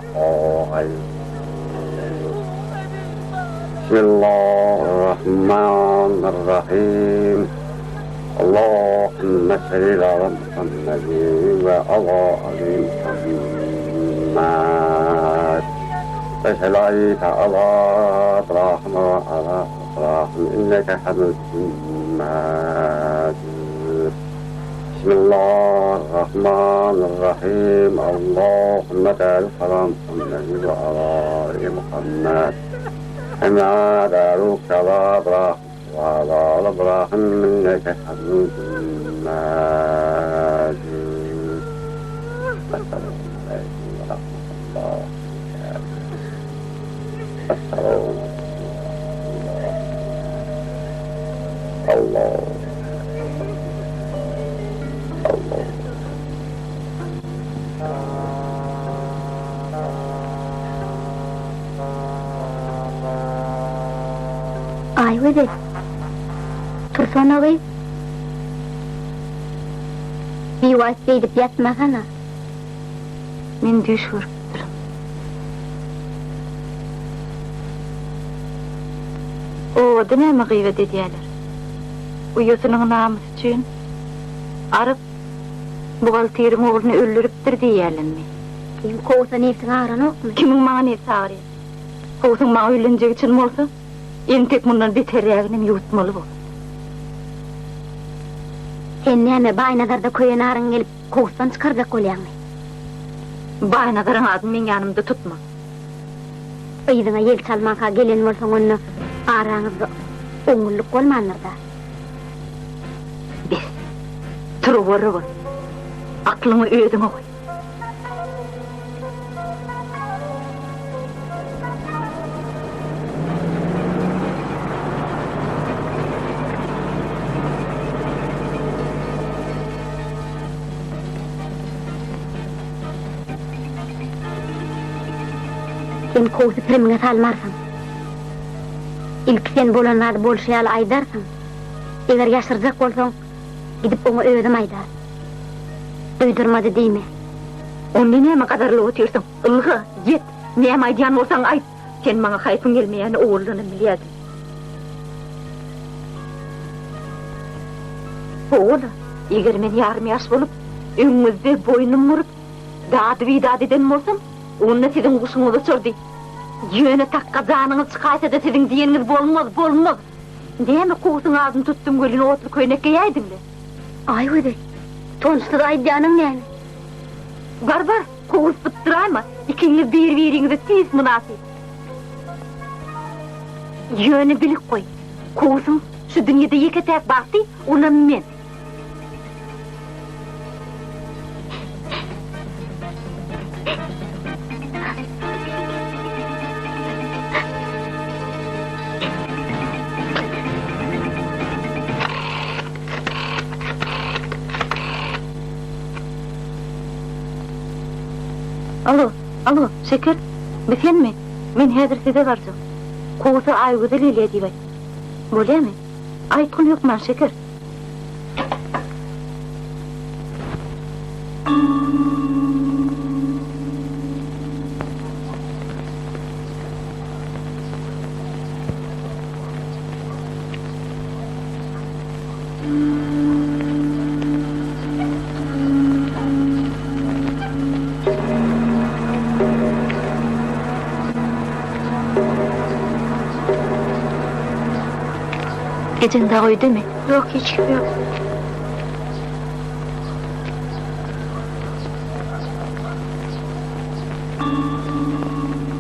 بسم الله الرحمن الرحيم اللهم صل على محمد وعلى آل محمد وصليت على إبراهيم وعلى إبراهيم إنك حميد مجيد بسم الله الرحمن الرحيم اللهم بارك على محمد وعلى آل محمد كما باركت على إبراهيم وعلى آل إبراهيم إنك حميد مجيد السلام عليكم ورحمة الله السلام الله الله Ay vede. Tursana bey. Bir vakit edip yatmasana. Men düşür. O da ne gıyvet ediyorlar? Uyusunun namus için arıp buğaltırın oğlunu öldürüptür diyorlar mi? Kim kovsa nefsin ağrın yok mu? Kimin bana nefsi ağrıyor? Kovsun bana ölünecek için mi olsa? En tek bundan beterliğini yutmalı bu. Sen neyme baynadarda koyan ağrın gelip kovsan çıkaracak olayan mı? Baynadarın adını ben yanımda tutma. Öydüğüne yel çalmaka gelen olsan onu ağrağınızda oğulluk olmanır da. Biz, tırıvırı var. Aklını ödüme koy. Sen kovsu pirimine salmarsan. İlk sen bolanlardı bolşayalı aydarsın. Eğer yaşıracak bolsan, gidip onu ödüm aydar. Duydurmadı deyme. Onu neyme kadarlı otuyorsun? Ilgı, yet. Neyme aydayan olsan ayt. Sen bana kayfın gelmeyeni oğulduğunu biliyordun. Oğul, eğer men yarım yaş bolup, öňüňizde boynum vurup, dadı bidat eden bolsam, onunla sizin kuşuňyzy çördü. Ýöne takka janyňyz çykaýsa da sizin diýeniňiz bolmaz. Näme kuğusyň ağzını tuttum gölüne otlu köýnekge ýaýdymly? Ay öde, tonuşsuz aýdýanyň näme? Bar, kuğus bıttırayma. İkiňiz bir-biriňizi tiz münasip. Ýöne bilik koy. Kuğusyň şu dünýede ýeketäk bagty, ona men. Alo, şeker, bisen mi? Men häzir size barjak. Kuğusy aýgyzy lile diýip. Bolýarmy? Aýtgyn ýokman şeker. Gecen daha uydu mu? Yok, hiç yok.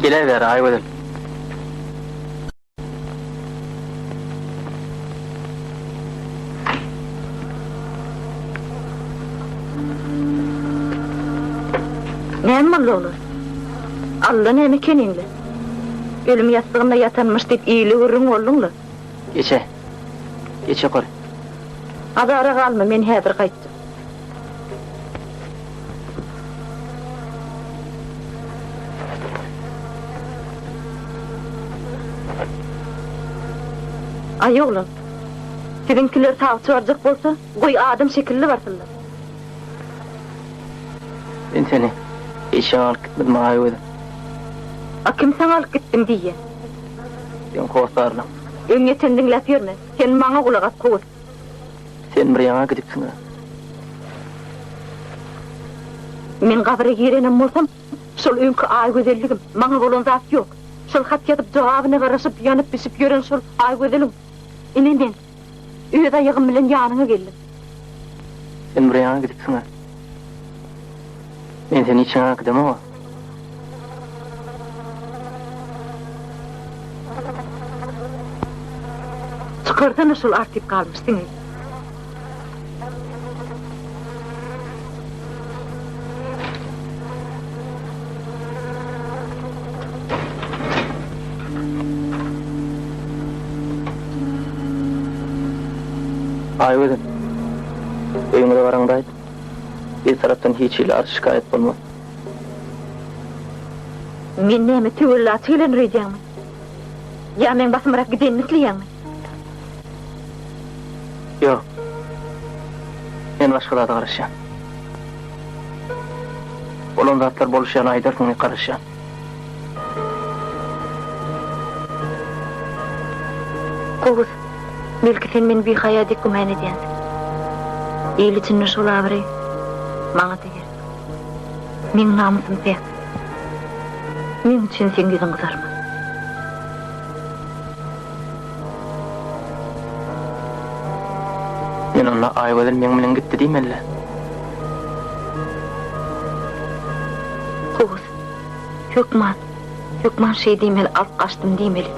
Gelever Aýwedel. Näme olur? Allah näme keninli? Ölüm yastığında yatanmış deyip iyili görün oldunlu. Geçe koy. Adara kalma, men häzir gaýtdym. Ay oğlum, sizinkiler sağ çorjak bolsa, goý adam şekilli barsınlar. Ben seni eşe alıp gitmedim Aýwedel. Kim saňa alyp gitdim diýe? Ben kosarlam. Öňe tendiň lap ýerme, sen maňa kulak at kows. Sen bir ýaňa gidipsiň. Men gabry girenem bolsam, şol öňkü Aýwedeligim maňa bolan zat ýok. Şol hat ýatyp jogabyna garaşyp ýanyp bisip ýören şol Aýwedelim. Inen, öýde ýygym bilen ýanyňa geldim. Sen bir ýaňa gidipsiň. Men seni hiç ýaňa gidemem. Çıkardan şol artyp kalmışsın. Aýwedel. Öýüňe baraňdaýdy. Bir tarapdan hiç ile şikayet bolmaz. Men näme tüwella tüýlendirýärmi? Ya men basmyrak gidenlikliýärmi? Yok. Men başgalarda garaşýan. Olan zatlar boluşýan aýdarsyň garaşýan. Kuğus, belki sen meni bir hayadik gümen edýänsiň. Eýli üçin şol abry maňa teger. Men namusym pek. Men üçin sen gözüň kızarma. Men ona Aýwedel meň bilen gitdi diýmeli. Kuğus, Hökman şey diýmeli, alyp kaçdym diýmeli.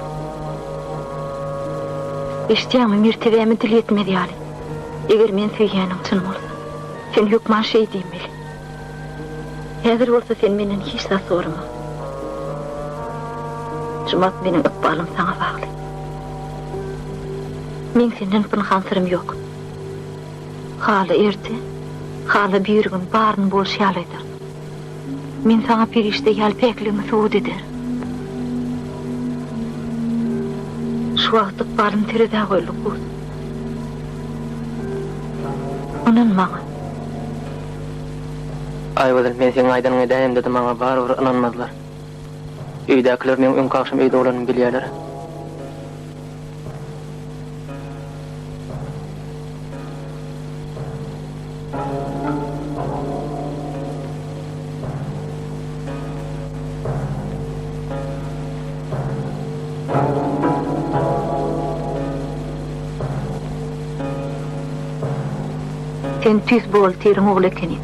Eşitýärmi, mertebemi dil etmedi ýaly. Eger men söýgänim çyn bolsa, sen Hökman şey diýmeli. Häzir bolsa sen menden hiç da sorma. Jumat benim ykbalym saňa bagly. Men senden pynhan syrym ýok. Haly erti, haly bir gün baryn bolşýalydyr. Men saňa perişde ýalpekligimi suwut eder. Şu wagt ykbalym terede goýlyp bus. Inanmagy. Aýbadym men seň aýdanyň edäýim dedim maňa barbyr inanmadylar. Öýdäkiler men öň kakşam öýde bolanymy bilýärler. Sen tüz bol terin oğul ekeni.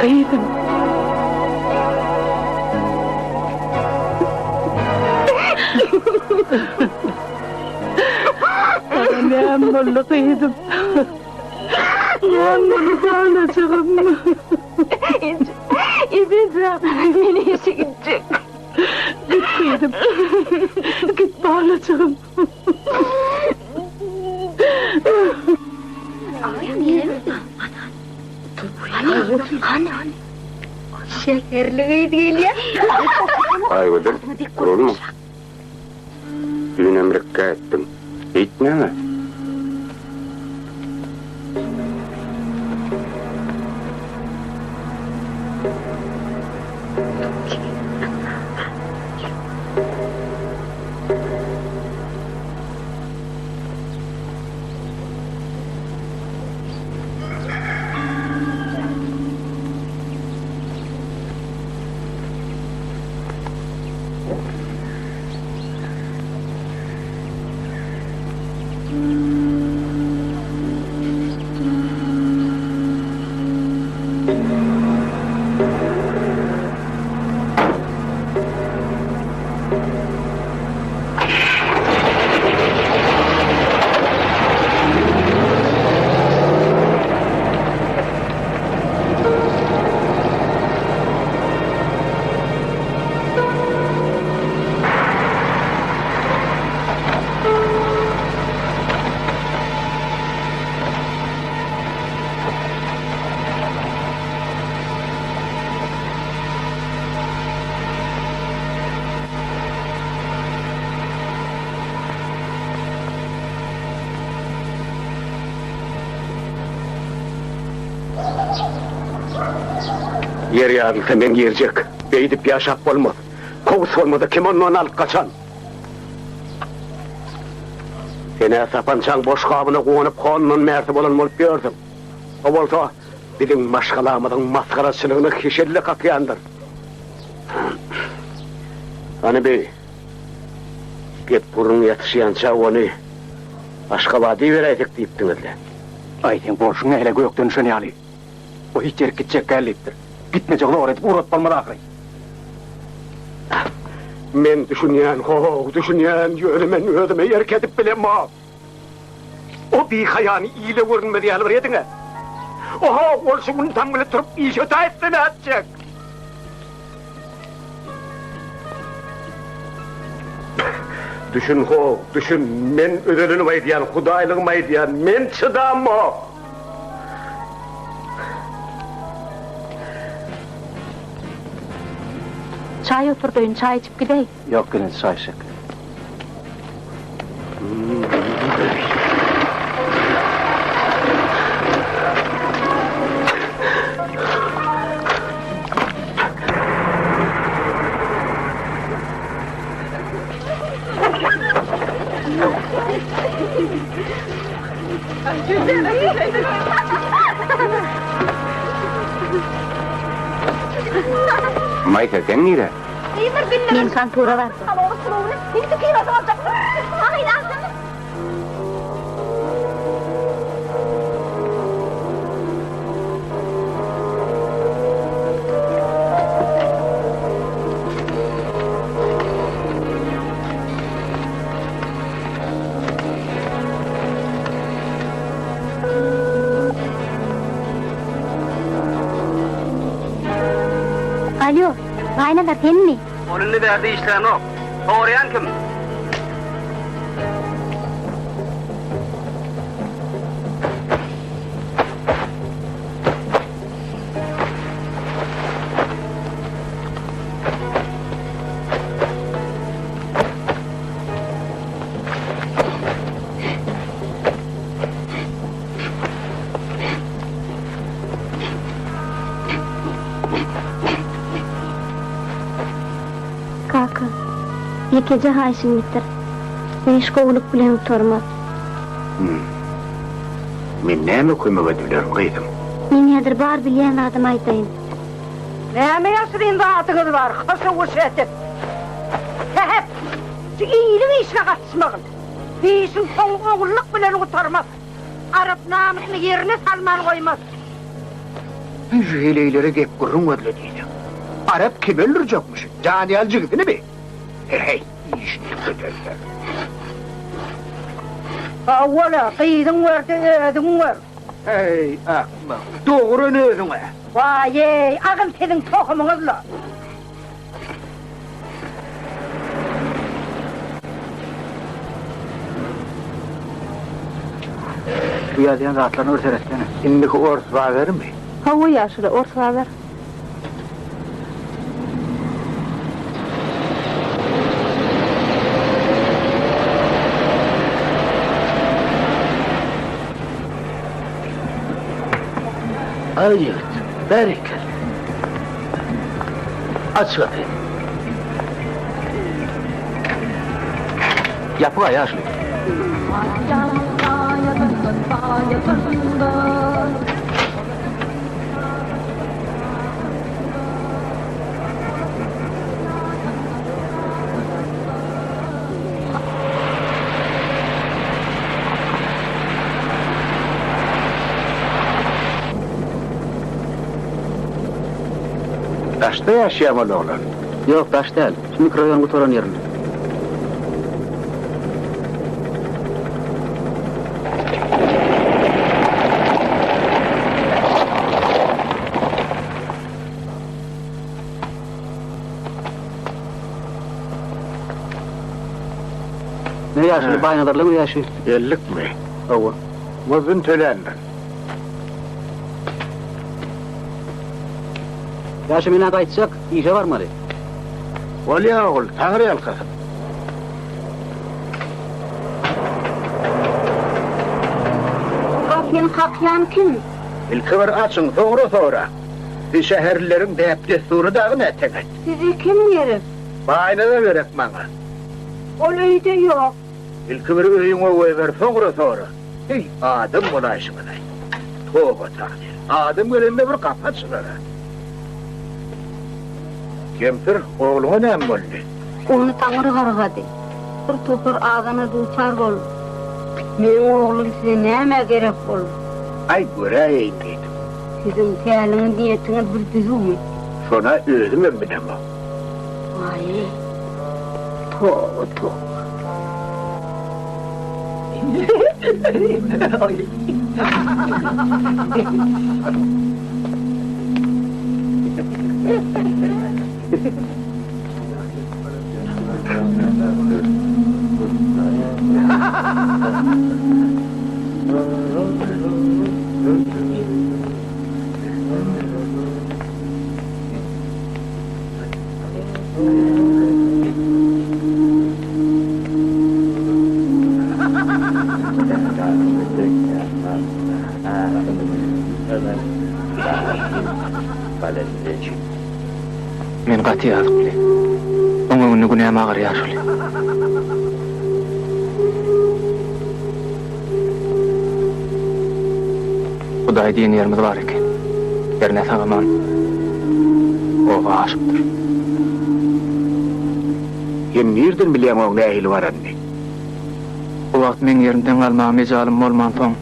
Kıydım. Ne mullu kıydım. Ne mullu bağlayacağım. İzizem, beni işe gidecek. Git kıydım. Git bağlayacağım. Anne. Şekerli değil ya. Aýbadym, kurulma. Düň emrekkä etdim. Etmeme. Yer yarılsa men yerjek. Beýdip ýaşap bolmaz. Kowus bolmada kim ondan alyp kaçan? Sene sapançaň boş gabyna gonyp konundan märti bolan bolup gördüm. O bolsa biziň maşgalamyzyň maskaraçylygyny keşerli kakyandyr. Ana bey, gep burun ýatışýança ony Aşgabat diýeräýek diýipdiňizler. Aýdyň bolşuň äle gökden şöne aly. O hiç yer gitjek gällipdir. Gitme joglar edip urat bolmady ahry. Men düşünýän, düşünýän ýöremen ödüme ýerkedip bilenmi? O bir hayani iyile görünmedi ýaly bir ediňe. Oha, bolşuň tam bile turup iş ötäýtdi mi atjak? Düşün düşün, men ödülünü aýdýan, hudaýlygymy aýdýan, men çydammy? Çay oturduyun, çay içip gideyim. Yok gelin, çay içek. Mayka sen nire? Men kantora var. Alo, aynalar sen mi? Onun ne derdi işleyen o? Doğrayan kim? Kaka, yekece haşim bitir. Beş kovuluk bilen utarmaz. Men näme kömek edilerim kıydım? Men hedir bar bilyen adam aytayım. Näme ýaşyryn zatynız bar, haşa goşetip. Hep, şu iýlik işine gatşmagyn. Beşin kovuluk bilen utarmaz. Arap namysyny ýerine salman goýmaz. Jüheleylere gep gurrun ödle deydi. Arap kim öldürecekmiş? Caniyal jigitini mi? Hey, işini köterler. Awala, qyýdyň berdi, ödüň ber. Hey, akma, doğru ne ödüňe? Vay, agym senin tohumyňyzla. Bu ýadyň zatlaryny örseretden. Indiki ors babermi? Hawa ýaşyry ortalar. Hayır, bereket. Aç bakayım. Yapı ayaşlı. Taşta yaşayamalı olan. Yok, taş değil. Şu mikroyon kuturan yerinde. Ne yaşlı, baynadarlı mı yaşıyor? 50 mi? Ova. Mızın tölenden. Yaşı mine kaytsak, işe var mı? Ol ya oğul, tanrı yalkasın. Kapyan kapyan kim? İlkıvır açın, sonra. Bir şehirlerin deyip desturu dağın etemek. Sizi kim yerim? Bayna da verek bana. Ol öýde yok. İlkıvır öyüňe öýber, sonra. Hey, adım bulaşmınay. Toba takdir. Adım gelende bir kapat çıkara. Kempir, oğluna nem boldy? Onu taňry gargady. Bir topur ağzına duçar bol. Meň oğlum size näme gerek bol? Ay göreýin dedim. Sizin täliňiz diýetiňiz bir düzümi? Şona özüm bilemem. Ay. To. Men gaty ýazyply. Oňa günü günäme agar ýaşly. Hudaý diýen ýerimiz bar eken. Erne sagaman oga aşypdyr. Yen nerden bilýän o nähili bar anne? Bu wagt men yerimden galmagy mejalym bolman soň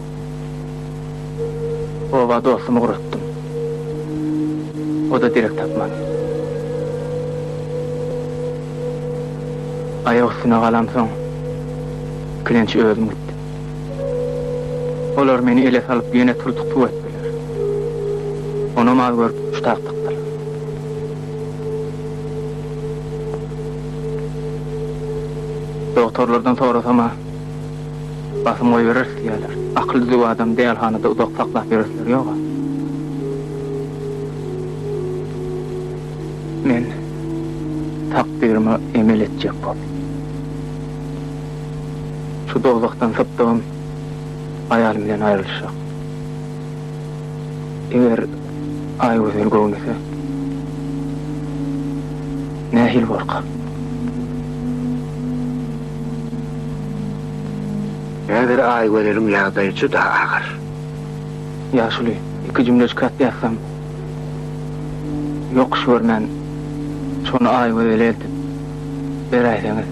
oga dostumy guratdym. O da direkt tapmady. Aýak üstüne galan soň kilençi özüm gitdi. Olar meni ele salyp ýene turdup etdiler. Onu mal görüp şutakdylar. Doktorlardan sorasama basym goý berer diýerler. Akylly adam dälhanada uzak saklap bererler ýok. Men takdirimi emel etjek boldy. Şu dozaktan sypdygym ayalym bilen aýrylşak. Eger ay gözel goňysa nähil borqa. Näder ay gözelim ýagdaýy juda agyr. Ýaşuly, iki jümle çykat ýatsam. Ýok şörmen şonu ay gözel etip beräýdiňiz.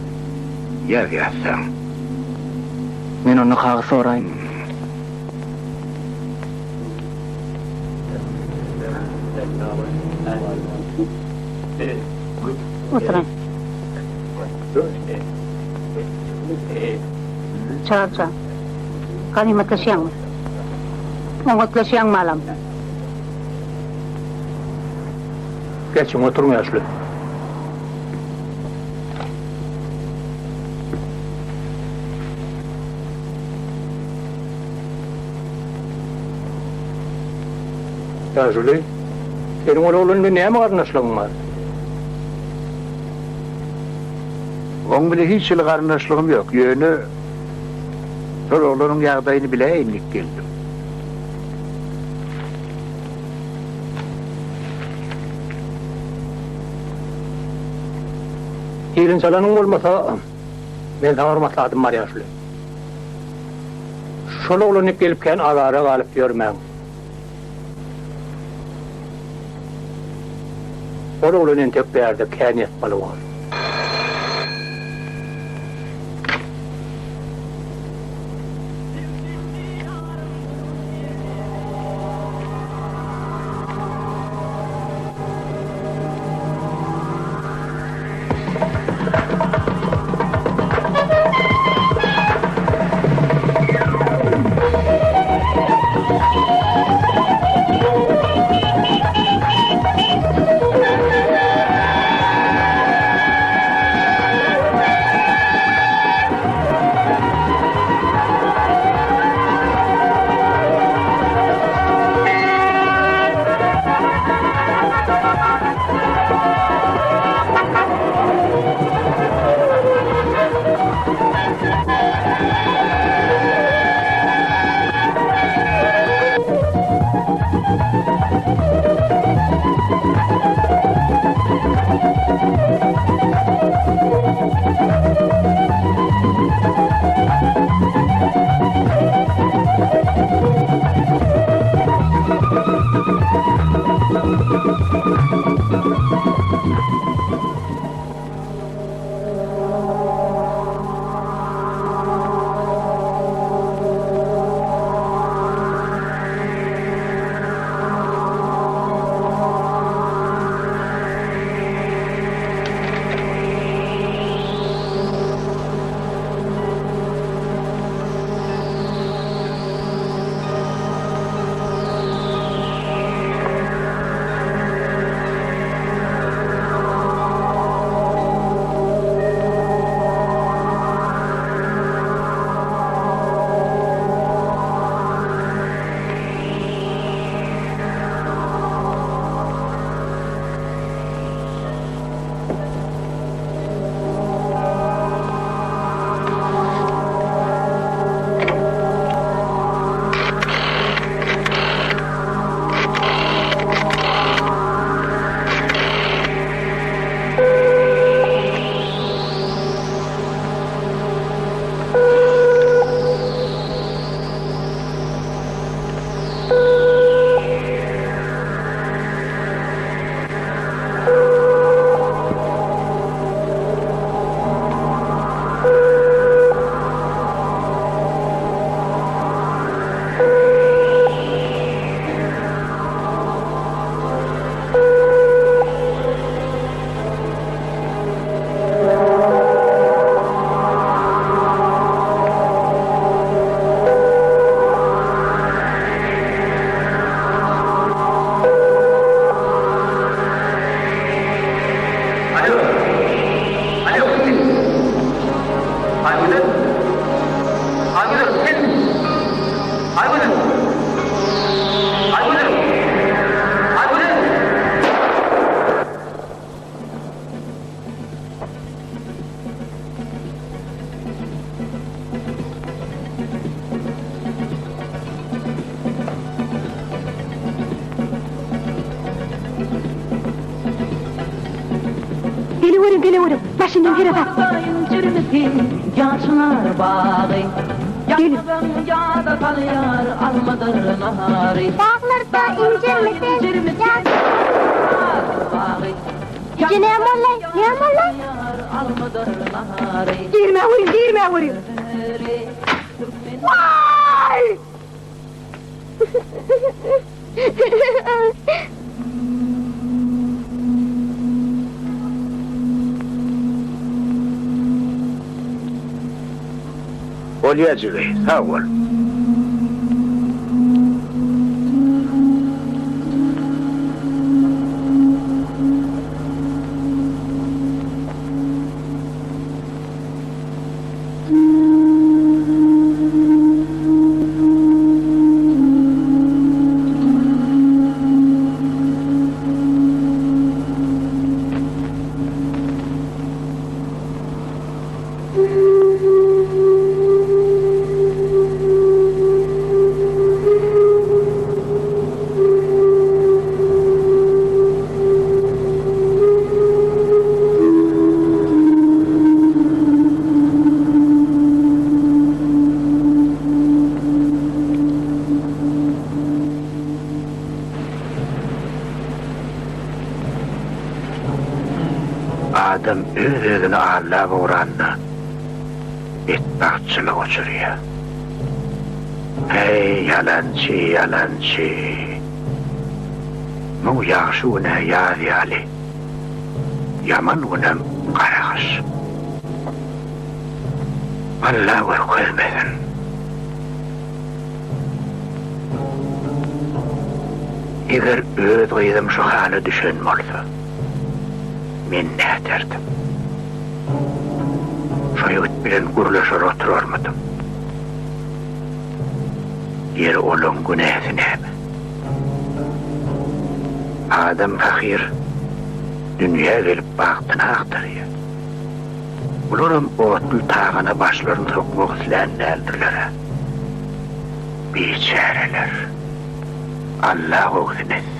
Ýa-ýasaň. Men onu hagy soraýyn. Oturun. Çağır. Kalimatlaşyan mı? Ongatlaşyan mı alam? Geçin oturma yaşlı. Ya Jüli, senin oğlunla näme garnaşlygyň bar? Oň bilen hiç ýyly garnaşlygym ýok. Ýöne şol oglaryň ýagdaýyny bileýinlik geldim. Ýerin çalanyň bolmasa, men sana hormatladym bar ýaşly. Şol oglany gelipken agara galyp ýörmäň. Şol oglanyň tek berde käniýet balawar. geliyorum. Başından bir adam. Yaşlar bağı. Gelin. Yağda kalıyor almadır nahari. Dağlarda incirmesin. Yüce ne yamanlay? Ne yamanlay? Değirme vurayım. Vay! Olyacığı, sağ ol. Adam özünü ağırlığa uğrandı. Etbakçılık uçuruyor. Hey yalancı. Bu yaxşı ona yağdiyali. Yaman onam qarağız. Allah var koymadın. Eğer öz kıydım şu hanı düşünme olsa, men ne derdim? Şayet bilen gurlaşar oturarmadım. Yer olun günahı ne mi? Adam fakir, dünya gelip baktığına aktarıyor. Ularım otlu tağına başlarını sokmak isteyenle eldirler. Biçareler. Allah olsun etsin.